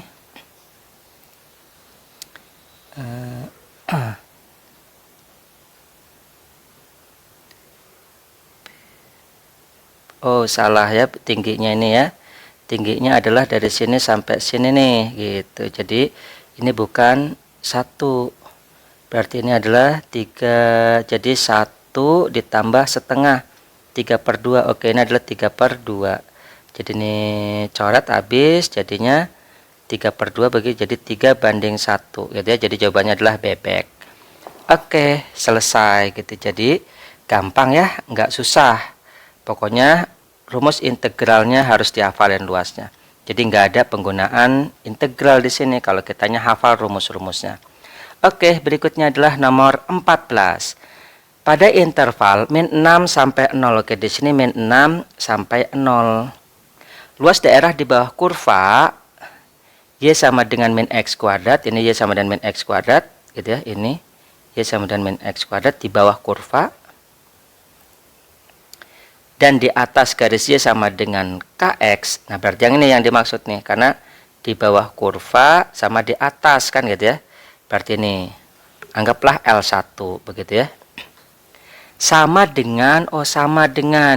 Oh, salah ya, tingginya ini ya. Tingginya adalah dari sini sampai sini nih, gitu. Jadi ini bukan 1. Berarti ini adalah 3. Jadi 1 ditambah setengah, 3/2. Oke, ini adalah 3/2. Jadi ini coret habis, jadinya 3/2 bagi, jadi 3/1 gitu ya. Jadi jawabannya adalah bebek. Oke, selesai gitu. Jadi gampang ya, nggak susah. Pokoknya rumus integralnya harus dihafalin luasnya. Jadi nggak ada penggunaan integral di sini kalau kitanya hafal rumus-rumusnya. Oke, berikutnya adalah nomor 14. Pada interval min 6 sampai 0. Oke, di sini min 6 sampai 0. Luas daerah di bawah kurva Y sama dengan min X kuadrat. Ini Y sama dengan min X kuadrat gitu ya. Ini Y sama dengan min X kuadrat di bawah kurva. dan di atas garis Y sama dengan KX. Nah, berarti yang ini yang dimaksud nih, karena di bawah kurva sama di atas kan gitu ya. Berarti ini anggaplah L1 begitu ya. Sama dengan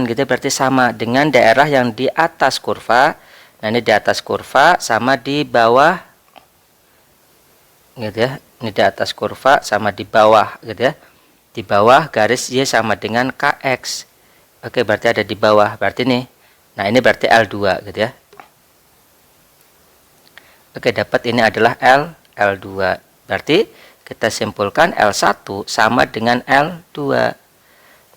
gitu, berarti sama dengan daerah yang di atas kurva. Nah, ini di atas kurva sama di bawah gitu ya. Ini di atas kurva sama di bawah gitu ya. Di bawah garis Y sama dengan KX. Oke, berarti ada di bawah. Berarti nih. Nah, ini berarti L2 gitu ya. Oke, dapat ini adalah L2. Berarti kita simpulkan L1 sama dengan L2.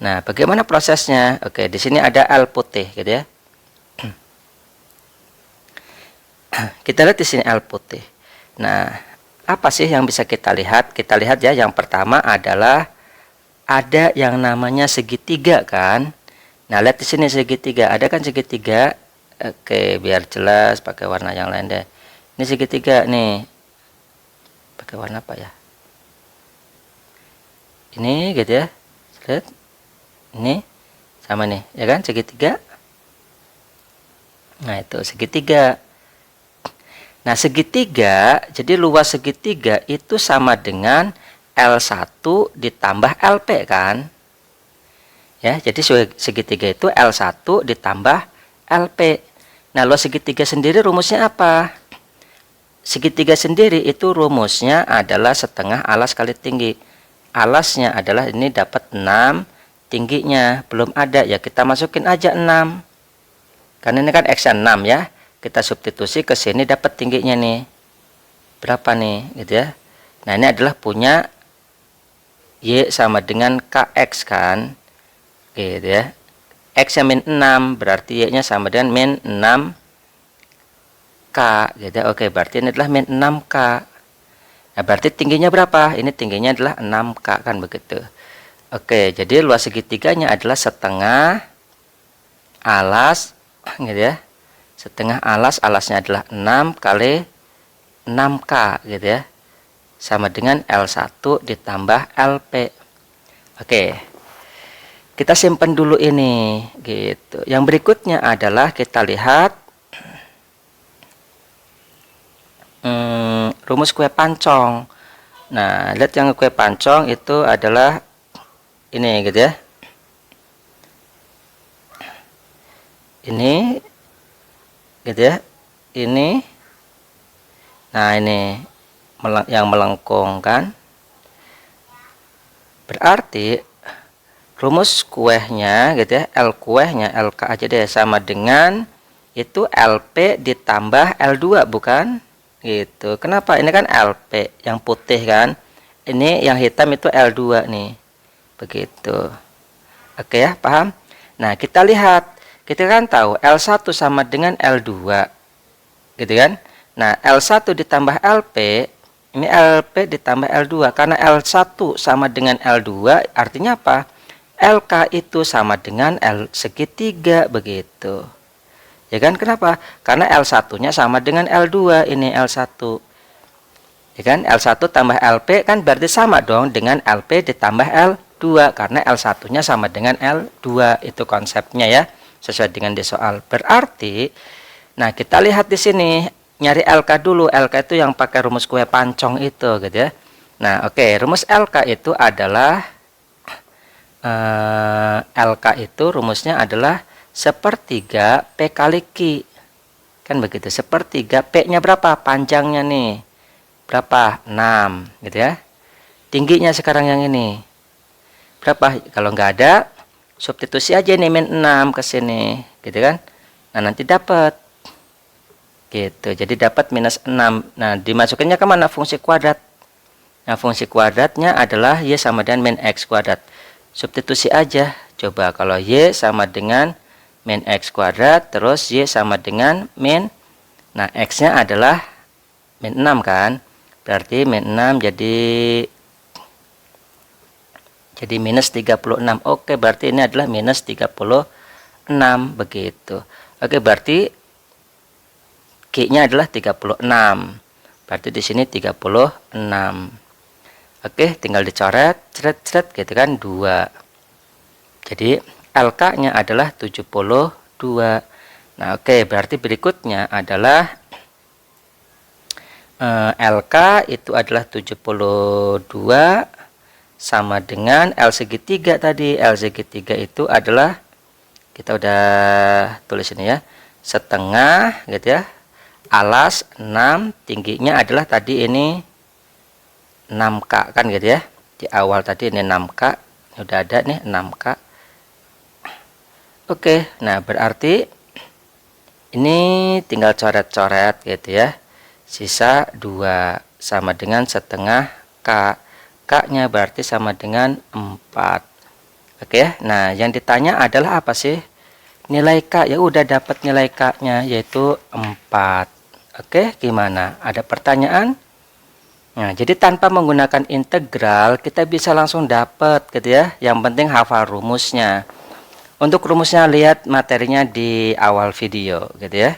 Nah, bagaimana prosesnya? Oke, di sini ada L putih gitu ya. Kita lihat di sini L putih. Nah, apa sih yang bisa kita lihat? Kita lihat ya, yang pertama adalah ada yang namanya segitiga kan. Nah, lihat di sini segitiga. Ada kan segitiga? Oke, biar jelas pakai warna yang lain deh. Ini segitiga nih. Pakai warna apa ya? Ini gitu ya. Lihat. Ini sama nih, ya kan segitiga. Nah, itu segitiga. Nah, segitiga, jadi luas segitiga itu sama dengan L1 ditambah LP kan. Ya, jadi segitiga itu L1 ditambah LP. Nah, luas segitiga sendiri rumusnya apa? Segitiga sendiri itu rumusnya adalah setengah alas kali tinggi. Alasnya adalah ini dapat 6, tingginya belum ada, ya kita masukin aja 6. Karena ini kan X 6 ya. Kita substitusi ke sini dapat tingginya nih. Berapa nih gitu ya. Nah, ini adalah punya Y sama dengan KX kan. Gitu ya. X nya min 6 berarti Y nya sama dengan min 6K gitu ya. Oke, berarti ini adalah min 6K. Nah, berarti tingginya berapa? Ini tingginya adalah 6K kan begitu. Oke, jadi luas segitiganya adalah setengah alas gitu ya. Setengah alas, alasnya adalah 6 kali 6K gitu ya. Sama dengan L1 ditambah LP. Oke. Kita simpan dulu ini gitu. Yang berikutnya adalah kita lihat rumus kue pancong. Nah, lihat yang kue pancong itu adalah ini gitu ya. Ini gitu ya. Ini. Nah, ini yang melengkung kan. Berarti rumus kuehnya gitu ya, L kuehnya, LK aja deh, sama dengan itu LP ditambah L2 bukan? Gitu. Kenapa? Ini kan LP yang putih kan. Ini yang hitam itu L2 nih. Begitu. Oke ya, paham? Nah, kita lihat. Kita kan tahu L1 sama dengan L2. Gitu kan? Nah, L1 ditambah LP, ini LP ditambah L2. Karena L1 sama dengan L2, artinya apa? LK itu sama dengan L segitiga begitu. Ya kan? Kenapa? Karena L1-nya sama dengan L2, ini L1. Ya kan? L1 tambah LP kan berarti sama dong dengan LP ditambah L2 karena L1-nya sama dengan L2. Itu konsepnya ya, sesuai dengan di soal. Berarti nah, kita lihat di sini, nyari LK dulu. LK itu yang pakai rumus kue pancong itu gitu ya. Nah, oke, rumus LK itu adalah LK itu rumusnya adalah sepertiga P kali Q. Kan begitu, sepertiga P-nya berapa? Panjangnya nih. Berapa? 6 gitu ya. Tingginya sekarang yang ini. Berapa? Kalau nggak ada, substitusi aja nih min 6 ke sini, gitu kan. Nah, nanti dapat. Gitu. Jadi dapat minus 6. Nah, dimasukinnya kemana? Fungsi kuadrat. Nah, fungsi kuadratnya adalah Y sama dengan min X kuadrat. Substitusi aja. Coba kalau Y sama dengan min X kuadrat, terus Y sama dengan min. Nah, X-nya adalah min 6 kan. Berarti min 6 jadi minus 36. Oke, berarti ini adalah minus 36 begitu. Oke, berarti Q-nya adalah 36. Berarti di sini 36. Oke, tinggal dicoret, cret gitu kan, 2. Jadi LK-nya adalah 72. Nah, oke, berarti berikutnya adalah LK itu adalah 72 sama dengan L segitiga tadi. L segitiga itu adalah, kita udah tulis ini ya, setengah gitu ya, alas 6, tingginya adalah tadi ini 6K kan gitu ya. Di awal tadi ini 6K, udah ada nih 6K. Oke, nah berarti ini tinggal coret-coret gitu ya. Sisa 2 sama dengan setengah K. K-nya berarti sama dengan 4. Oke ya. Nah, yang ditanya adalah apa sih? Nilai K. Ya udah dapat nilai K-nya yaitu 4. Oke, gimana? Ada pertanyaan? Nah, jadi tanpa menggunakan integral kita bisa langsung dapat gitu ya. Yang penting hafal rumusnya. Untuk rumusnya lihat materinya di awal video gitu ya.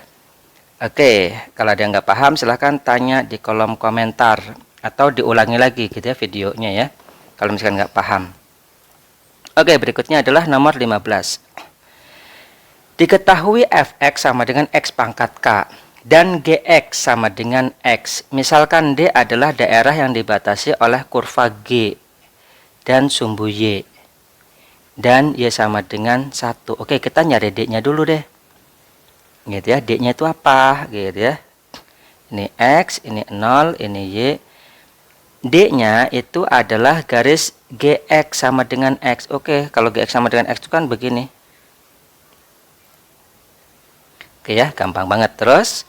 Oke, kalau ada yang nggak paham silahkan tanya di kolom komentar atau diulangi lagi gitu ya videonya ya, kalau misalkan nggak paham. Oke, berikutnya adalah nomor 15. Diketahui fx sama dengan x pangkat k dan gx sama dengan x. Misalkan D adalah daerah yang dibatasi oleh kurva G dan sumbu Y, dan Y sama dengan 1. Oke, kita nyari D-nya dulu deh. Gitu ya, D-nya itu apa? Gitu ya. Ini X, ini 0, ini Y. D-nya itu adalah garis GX sama dengan X. Oke, kalau GX sama dengan X itu kan begini. Oke ya, gampang banget. Terus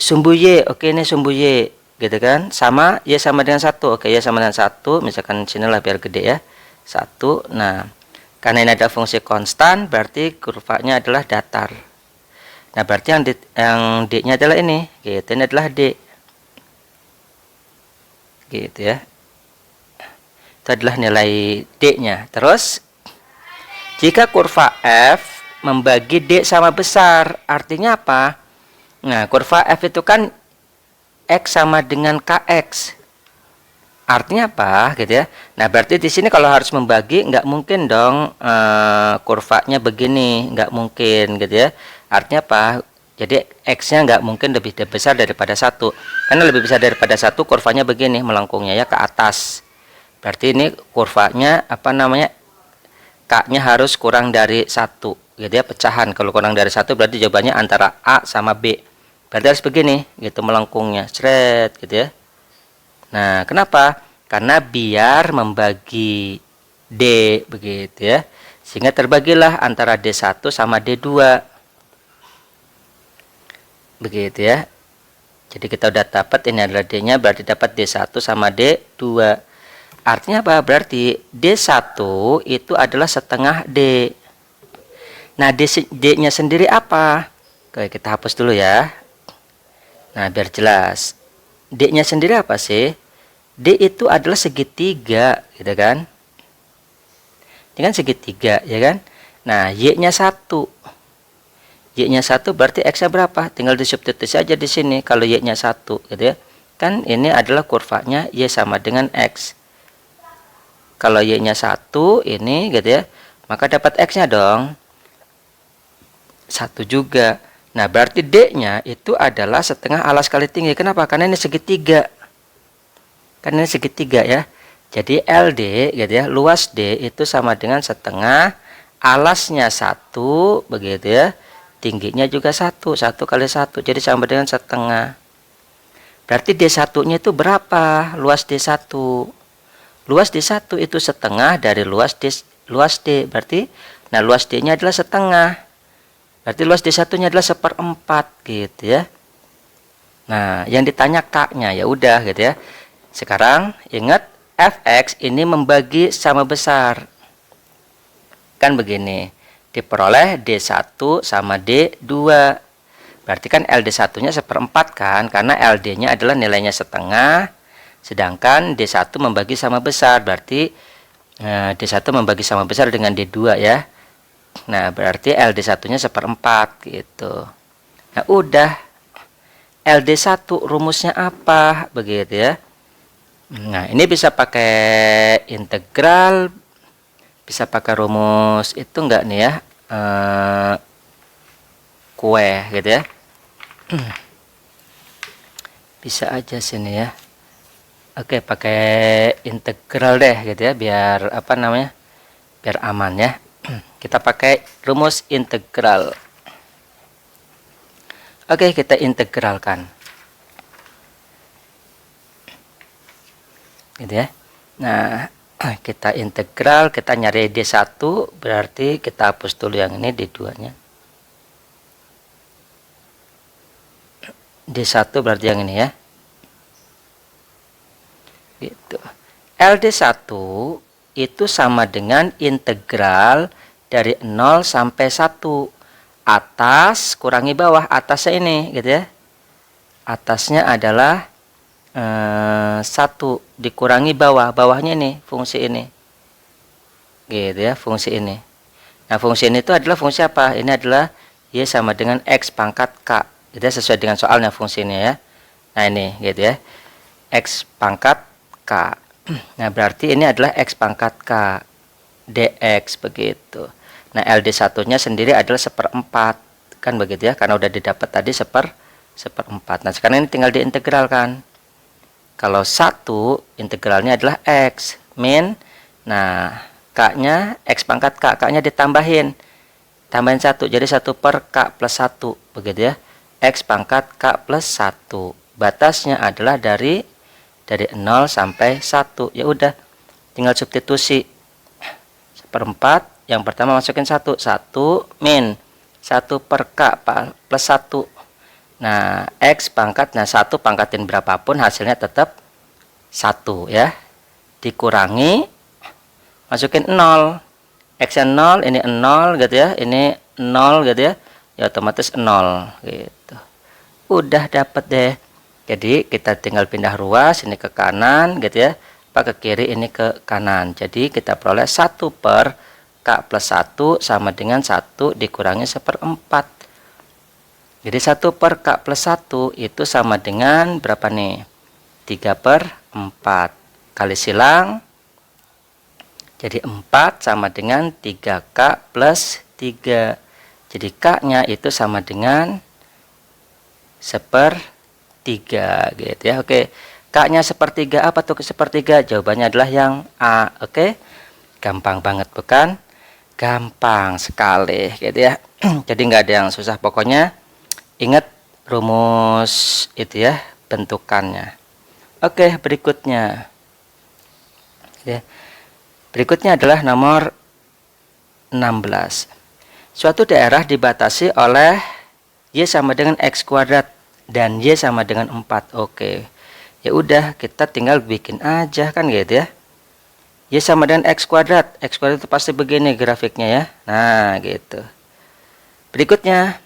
sumbu Y, oke ini sumbu Y. Gitu kan, sama Y sama dengan 1. Oke, Y sama dengan 1. Misalkan sinilah biar gede ya. 1. Nah, karena ini ada fungsi konstan, berarti kurvanya adalah datar. Nah, berarti yang D-nya adalah ini. Gitu, ini adalah D. Gitu ya. Itu adalah nilai D-nya. Terus, jika kurva F membagi D sama besar, artinya apa? Nah, kurva F itu kan X sama dengan KX. Artinya apa gitu ya. Nah, berarti di sini kalau harus membagi nggak mungkin dong kurvanya begini, nggak mungkin gitu ya. Artinya apa? Jadi X-nya nggak mungkin lebih besar daripada 1. Karena lebih besar daripada 1 kurvanya begini melengkungnya ya ke atas. Berarti ini kurvanya apa namanya? K-nya harus kurang dari 1 gitu ya, pecahan. Kalau kurang dari 1 berarti jawabannya antara A sama B. Berarti harus begini gitu melengkungnya, seret gitu ya. Nah, kenapa? Karena biar membagi D begitu ya. Sehingga terbagilah antara D1 sama D2. Begitu ya. Jadi kita udah dapat ini adalah D-nya, berarti dapat D1 sama D2. Artinya apa? Berarti D1 itu adalah setengah D. Nah, D-nya sendiri apa? Oke, kita hapus dulu ya. Nah, biar jelas. D-nya sendiri apa sih? D itu adalah segitiga, gitu kan? Ini kan segitiga, ya kan? Nah, Y-nya 1. Y-nya 1 berarti X-nya berapa? Tinggal disubstitusi aja di sini kalau Y-nya 1, gitu ya. Kan ini adalah kurvanya Y sama dengan X. Kalau Y-nya 1 ini, gitu ya. Maka dapat X-nya dong. 1 juga. Nah, berarti D-nya itu adalah setengah alas kali tinggi. Kenapa? Karena ini segitiga. Kan ini segitiga ya. Jadi LD gitu ya, luas D itu sama dengan setengah alasnya 1 begitu ya. Tingginya juga 1. 1 kali 1 jadi sama dengan setengah. Berarti D1-nya itu berapa? Luas D1. Luas D1 itu setengah dari luas D. Berarti nah luas D-nya adalah setengah. Berarti luas D1-nya adalah 1/4 gitu ya. Nah, yang ditanya K-nya ya udah gitu ya. Sekarang ingat fx ini membagi sama besar. Kan begini. Diperoleh D1 sama D2. Berarti kan LD1-nya 1/4 kan. Karena LD-nya adalah nilainya setengah. Sedangkan D1 membagi sama besar. Berarti D1 membagi sama besar dengan D2 ya. Nah, berarti LD1-nya 1/4 gitu. Nah, udah. LD1 rumusnya apa? Begitu ya. Nah, ini bisa pakai integral, Bisa pakai rumus itu enggak nih ya, kue gitu ya. Bisa aja sini ya. Oke, pakai integral deh gitu ya, biar apa namanya, biar aman ya. Kita pakai rumus integral. Oke, kita integralkan gitu ya. Nah, kita integral, kita nyari D1, berarti kita hapus dulu yang ini D2 nya. D1 berarti yang ini ya. Gitu. LD1 itu sama dengan integral dari 0 sampai 1. Atas kurangi bawah, atasnya ini gitu ya. Atasnya adalah 1 dikurangi bawah, bawahnya ini fungsi ini. Gitu ya, fungsi ini. Nah, fungsi ini itu adalah fungsi apa? Ini adalah Y sama dengan X pangkat K. Gitu ya, sesuai dengan soalnya fungsinya ya. Nah, ini gitu ya. X pangkat K. Nah, berarti ini adalah X pangkat K dx begitu. Nah, LD1-nya sendiri adalah 1/4 kan begitu ya, karena udah didapat tadi 1/4. Nah, sekarang ini tinggal diintegralkan. Kalau 1 integralnya adalah X min, nah K-nya X pangkat K, K-nya ditambahin. Tambahin 1, jadi 1 per K plus 1 begitu ya. X pangkat K plus 1. Batasnya adalah dari 0 sampai 1. Ya udah, tinggal substitusi. 1/4, yang pertama masukin 1. 1 min 1 per K plus 1. Nah, X pangkat, nah 1 pangkatin berapapun hasilnya tetap 1 ya. Dikurangi, masukin 0. X-nya 0, ini 0 gitu ya. Ini 0 gitu ya. Ya otomatis 0 gitu. Udah dapat deh. Jadi kita tinggal pindah ruas, ini ke kanan gitu ya, apa ke kiri, ini ke kanan. Jadi kita peroleh 1 per K plus 1 sama dengan 1 dikurangi 1/4. Jadi 1 per K plus 1 itu sama dengan berapa nih? 3/4. Kali silang, jadi 4 sama dengan 3K plus 3. Jadi K-nya itu sama dengan 1/3 gitu ya. Oke, K-nya 1/3, apa tuh 1/3? Jawabannya adalah yang A. Oke, gampang banget bukan? Gampang sekali gitu ya. Jadi nggak ada yang susah, pokoknya ingat rumus itu ya, bentukannya. Oke, berikutnya ya. Berikutnya adalah nomor 16. Suatu daerah dibatasi oleh Y sama dengan X kuadrat dan Y sama dengan 4. Oke. Ya udah, kita tinggal bikin aja kan gitu ya. Y sama dengan X kuadrat. X kuadrat itu pasti begini grafiknya ya. Nah, gitu. Berikutnya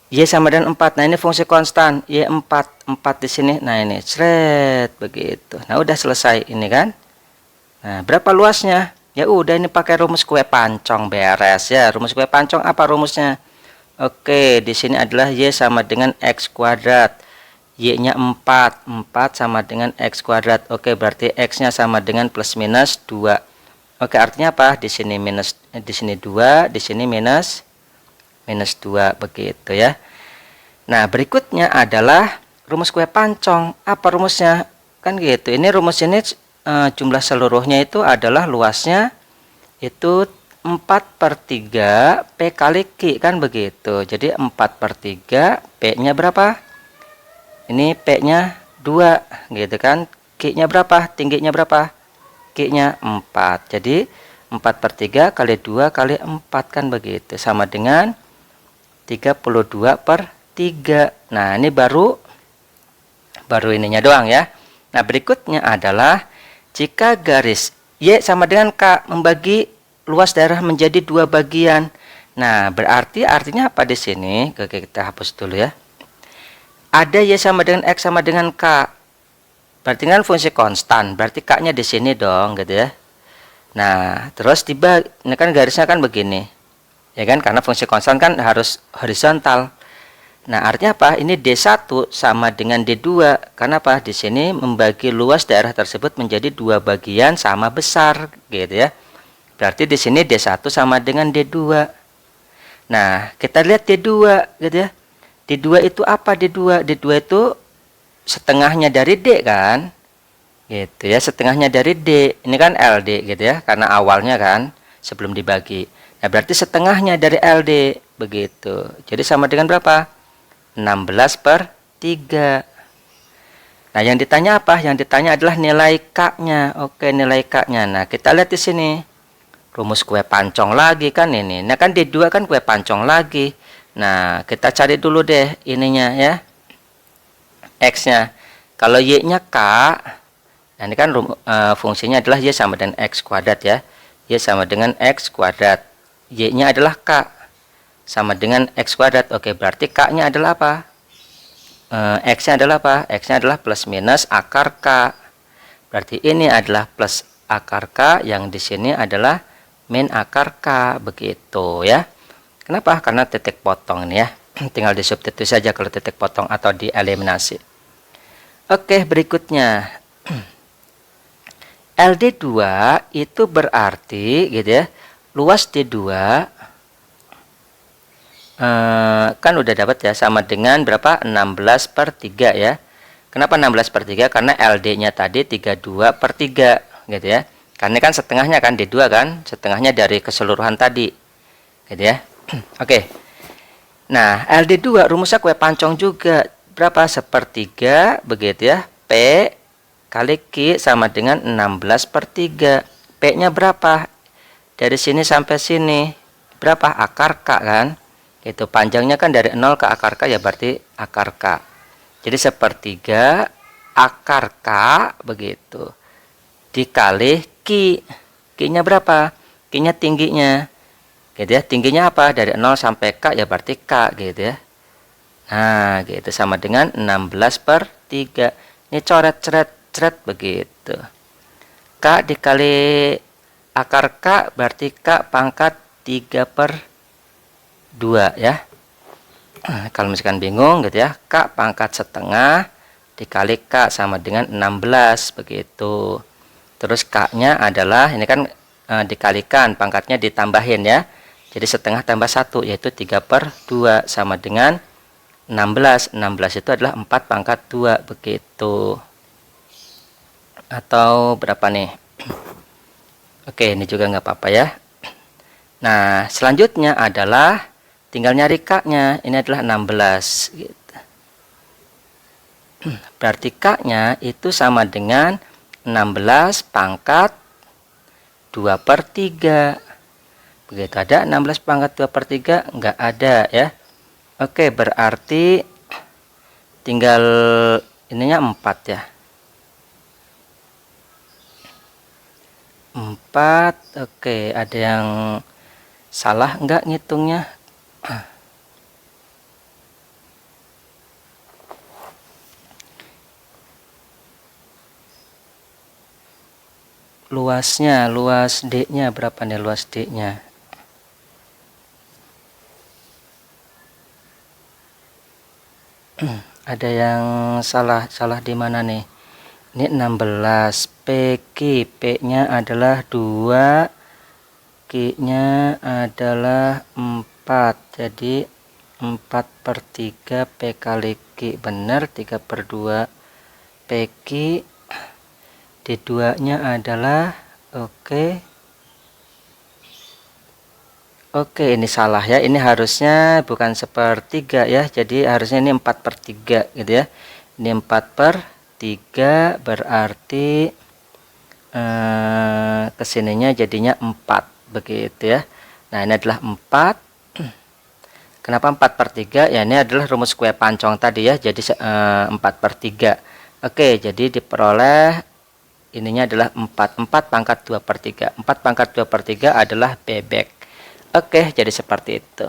Y sama dengan 4. Nah, ini fungsi konstan. Y 4. 4 di sini. Nah, ini seret begitu. Nah, udah selesai ini kan. Nah, berapa luasnya? Ya udah, ini pakai rumus kue pancong beres ya. Rumus kue pancong apa rumusnya? Oke, di sini adalah Y sama dengan X kuadrat. Y-nya 4. 4 sama dengan X kuadrat. Oke, berarti X-nya sama dengan plus minus 2. Oke, artinya apa? Di sini minus, di sini 2, di sini minus 2 begitu ya. Nah, berikutnya adalah rumus kue pancong. Apa rumusnya? Kan gitu. Ini rumus ini jumlah seluruhnya itu adalah luasnya itu 4/3 P kali Q kan begitu. Jadi 4/3 P-nya berapa? Ini P-nya 2 gitu kan. Q-nya berapa? Tingginya berapa? Q-nya 4. Jadi 4/3 kali 2 kali 4 kan begitu. Sama dengan 32/3. Nah, ini baru ininya doang ya. Nah, berikutnya adalah jika garis Y sama dengan K membagi luas daerah menjadi 2 bagian. Nah, berarti artinya apa di sini? Oke, kita hapus dulu ya. Ada Y sama dengan X sama dengan K. Berarti kan fungsi konstan. Berarti K-nya di sini dong, gitu ya. Nah, terus dibagi, ini kan garisnya kan begini. Ya kan, karena fungsi konstan kan harus horizontal. Nah, artinya apa? Ini D1 sama dengan D2. Karena apa? Di sini membagi luas daerah tersebut menjadi 2 bagian sama besar, gitu ya. Berarti di sini D1 sama dengan D2. Nah, kita lihat D2 gitu ya. D2 itu apa D2? D2 itu setengahnya dari D kan? Gitu ya, setengahnya dari D. Ini kan LD gitu ya, karena awalnya kan sebelum dibagi. Nah, berarti setengahnya dari LD begitu. Jadi sama dengan berapa? 16/3. Nah, yang ditanya apa? Yang ditanya adalah nilai K-nya. Oke, nilai K-nya. Nah, kita lihat di sini. Rumus kue pancong lagi kan ini. Nah, kan D2 kan kue pancong lagi. Nah, kita cari dulu deh ininya ya. X-nya. Kalau Y-nya K, nah ini kan fungsinya adalah Y sama dengan X kuadrat ya. Y sama dengan X kuadrat. Y-nya adalah K. Sama dengan X kuadrat. Oke, berarti K-nya adalah apa? X-nya adalah apa? X-nya adalah plus minus akar K. Berarti ini adalah plus akar K, yang di sini adalah min akar K, begitu ya. Kenapa? Karena titik potong ini ya. Tinggal disubstitusi saja kalau titik potong atau dieliminasi. Oke, berikutnya. LD2 itu berarti gitu ya. Luas D2 kan udah dapat ya, sama dengan berapa? 16/3 ya. Kenapa 16/3? Karena LD-nya tadi 32/3 gitu ya. Karena kan setengahnya kan D2 kan, setengahnya dari keseluruhan tadi. Gitu ya. Oke. Nah, LD2 rumusnya kue pancong juga. Berapa? 1/3 begitu ya. P kali Q sama dengan 16/3. P-nya berapa? Dari sini sampai sini. Berapa? Akar K kan? Itu panjangnya kan dari 0 ke akar K ya, berarti akar K. Jadi 1/3 akar K begitu. Dikali Q. Q-nya berapa? Q-nya tingginya. Gitu ya. Tingginya apa? Dari 0 sampai K ya, berarti K gitu ya. Nah, gitu sama dengan 16/3. Ini coret-coret begitu. K dikali akar K berarti K pangkat 3/2 ya. Kalau misalkan bingung gitu ya, K pangkat setengah dikali K sama dengan 16 begitu. Terus K-nya adalah ini kan dikalikan, pangkatnya ditambahin ya. Jadi setengah tambah 1 yaitu 3/2 sama dengan 16. 16 itu adalah 4/2 begitu. Atau berapa nih? Oke, ini juga nggak apa-apa ya. Nah, selanjutnya adalah tinggal nyari K-nya. Ini adalah 16 gitu. Berarti K-nya itu sama dengan 16 pangkat 2/3. Begitu, ada 16 pangkat 2/3? Nggak ada ya. Oke, berarti tinggal ininya 4 ya. 4. Oke, ada yang salah nggak ngitungnya? Luasnya, luas D-nya berapa nih, luas D-nya? Ada yang salah di mana nih? Ini 16 PQ, P-nya adalah 2, Q-nya adalah 4. Jadi 4/3 P kali Q, benar 3/2 PQ. D2-nya adalah oke. Oke, ini salah ya. Ini harusnya bukan 1/3 ya. Jadi harusnya ini 4/3 gitu ya. Ini 4/3 berarti kesininya jadinya 4 begitu ya. Nah, ini adalah 4. Kenapa 4/3? Ya, ini adalah rumus kue pancong tadi ya. Jadi 4/3. Oke, jadi diperoleh ininya adalah 4. 4 pangkat 2/3. 4 pangkat 2/3 adalah bebek. Oke, jadi seperti itu.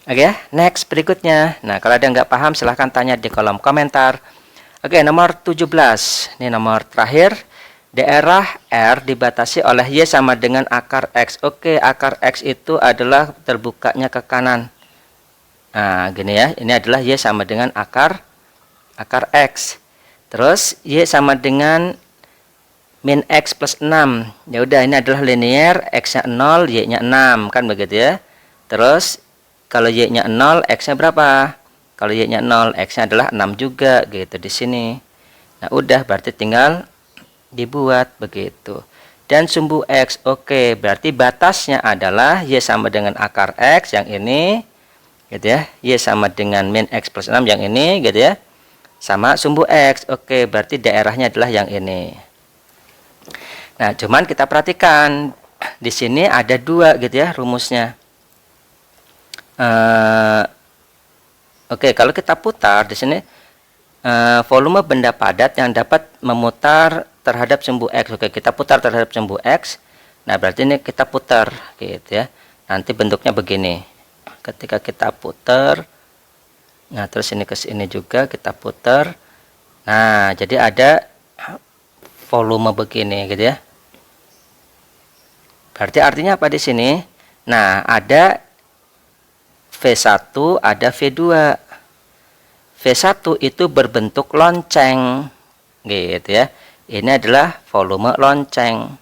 Oke, next berikutnya. Nah, kalau ada yang nggak paham silahkan tanya di kolom komentar. Oke, nomor 17. Ini nomor terakhir. Daerah R dibatasi oleh Y sama dengan akar X. Oke, akar X itu adalah terbukanya ke kanan. Nah, gini ya. Ini adalah Y sama dengan akar X. Terus Y sama dengan min X plus 6. Ya udah, ini adalah linear, X-nya 0, Y-nya 6, kan begitu ya. Terus kalau Y-nya 0, X-nya berapa? Kalau Y-nya 0, X-nya adalah 6 juga gitu di sini. Nah, udah, berarti tinggal dibuat begitu. Dan sumbu X, oke, berarti batasnya adalah Y sama dengan akar X yang ini gitu ya. Y sama dengan min X plus 6 yang ini gitu ya. Sama sumbu X, oke, berarti daerahnya adalah yang ini. Nah, cuman kita perhatikan di sini ada dua gitu ya rumusnya. Oke, kalau kita putar di sini volume benda padat yang dapat memutar terhadap sumbu X. Oke, kita putar terhadap sumbu X. Nah, berarti ini kita putar gitu ya. Nanti bentuknya begini. Ketika kita putar, nah terus ini ke sini juga kita putar. Nah, jadi ada volume begini gitu ya. Berarti artinya apa di sini? Nah, ada V1, ada V2. V1 itu berbentuk lonceng gitu ya. Ini adalah volume lonceng.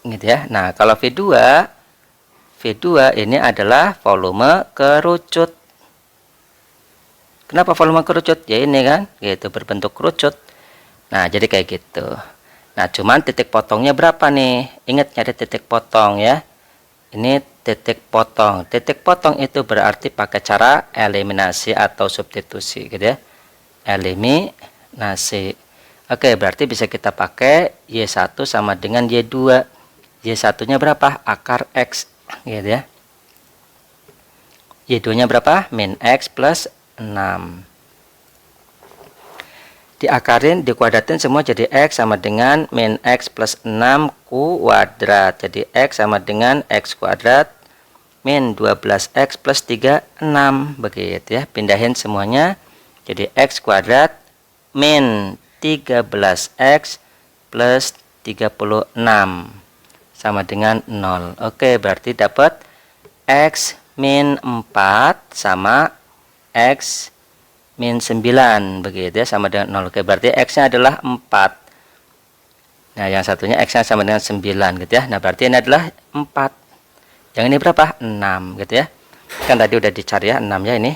Gitu ya. Nah, kalau V2 ini adalah volume kerucut. Kenapa volume kerucut? Ya ini kan, gitu, berbentuk kerucut. Nah, jadi kayak gitu. Nah, cuman titik potongnya berapa nih? Ingat nyari titik potong ya. Ini titik potong. Titik potong itu berarti pakai cara eliminasi atau substitusi gitu ya. Eliminasi. Oke, berarti bisa kita pakai Y1 sama dengan Y2. Y1-nya berapa? Akar X gitu ya. Y2-nya berapa? Min X plus 6. Diakarin, dikuadratin semua jadi X sama dengan min X plus 6 kuadrat. Jadi X sama dengan X kuadrat min 12X plus 3, 6. Begitu ya. Pindahin semuanya. Jadi X kuadrat min 13X plus 36 sama dengan 0. Oke, berarti dapat X min 4 sama X min 9 begitu ya, sama dengan 0. Oke, berarti X-nya adalah 4. Nah, yang satunya X-nya sama dengan 9 gitu ya. Nah, berarti ini adalah 4. Yang ini berapa? 6 gitu ya. Kan tadi udah dicari ya 6 ya ini.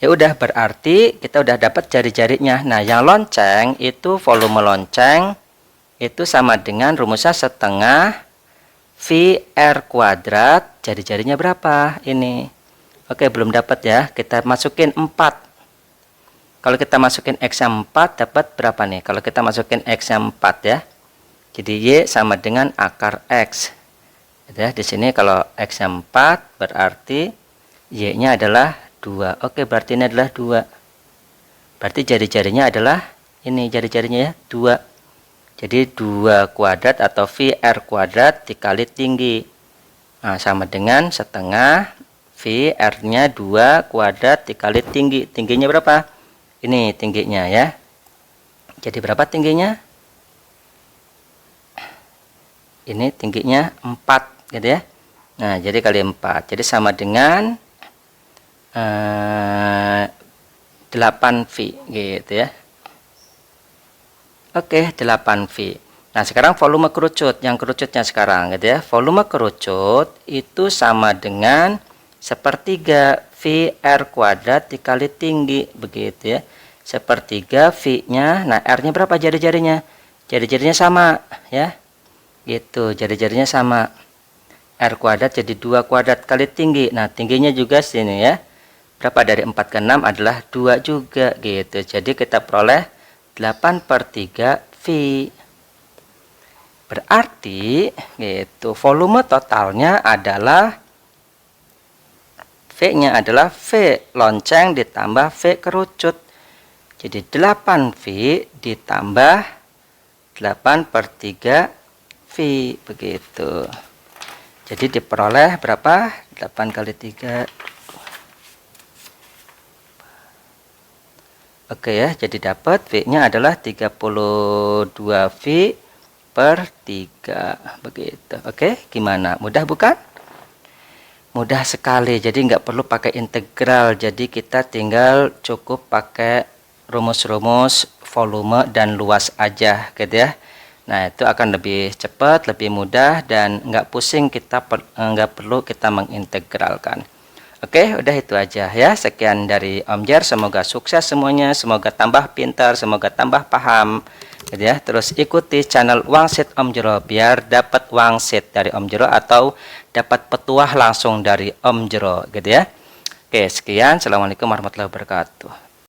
Ya udah, berarti kita udah dapat jari-jarinya. Nah, yang lonceng itu volume lonceng itu sama dengan rumusnya setengah VR kuadrat. Jari-jarinya berapa? Ini. Oke, belum dapat ya. Kita masukin 4. Kalau kita masukin X yang 4 dapat berapa nih? Kalau kita masukin X yang 4 ya. Jadi Y sama dengan akar X. Gitu ya. Di sini kalau X yang 4 berarti Y-nya adalah 2. Oke, berarti ini adalah 2. Berarti jari-jarinya adalah ini, jari-jarinya ya, 2. Jadi 2 kuadrat atau VR kuadrat dikali tinggi. Nah, sama dengan setengah VR-nya 2 kuadrat dikali tinggi. Tingginya berapa? Ini tingginya ya. Jadi berapa tingginya? Ini tingginya 4 gitu ya. Nah, jadi kali 4. Jadi sama dengan 8V gitu ya. Oke, 8V. Nah, sekarang volume kerucut. Yang kerucutnya sekarang gitu ya. Volume kerucut itu sama dengan sepertiga VR kuadrat dikali tinggi begitu ya. Sepertiga V-nya. Nah, R-nya berapa jari-jarinya? Jari-jarinya sama ya. Gitu, jari-jarinya sama. R kuadrat jadi 2 kuadrat kali tinggi. Nah, tingginya juga sini ya. Berapa dari 4 ke 6 adalah 2 juga gitu. Jadi kita peroleh 8/3 V. Berarti gitu, volume totalnya adalah V-nya adalah V lonceng ditambah V kerucut. Jadi 8V ditambah 8/3 V begitu. Jadi diperoleh berapa? 8 kali 3. Oke ya, jadi dapat V-nya adalah 32V/3 begitu. Oke, gimana? Mudah bukan? Mudah sekali, jadi nggak perlu pakai integral. Jadi kita tinggal cukup pakai rumus-rumus volume dan luas aja gitu ya. Nah, itu akan lebih cepat, lebih mudah, dan nggak pusing kita nggak perlu kita mengintegralkan. Oke, udah itu aja ya. Sekian dari Om Jer, semoga sukses semuanya, semoga tambah pintar, semoga tambah paham gitu ya. Terus ikuti channel Wangsit Om Jero biar dapat wangsit dari Om Jero atau dapat petuah langsung dari Om Jero gitu ya. Oke, sekian. Assalamualaikum warahmatullahi wabarakatuh.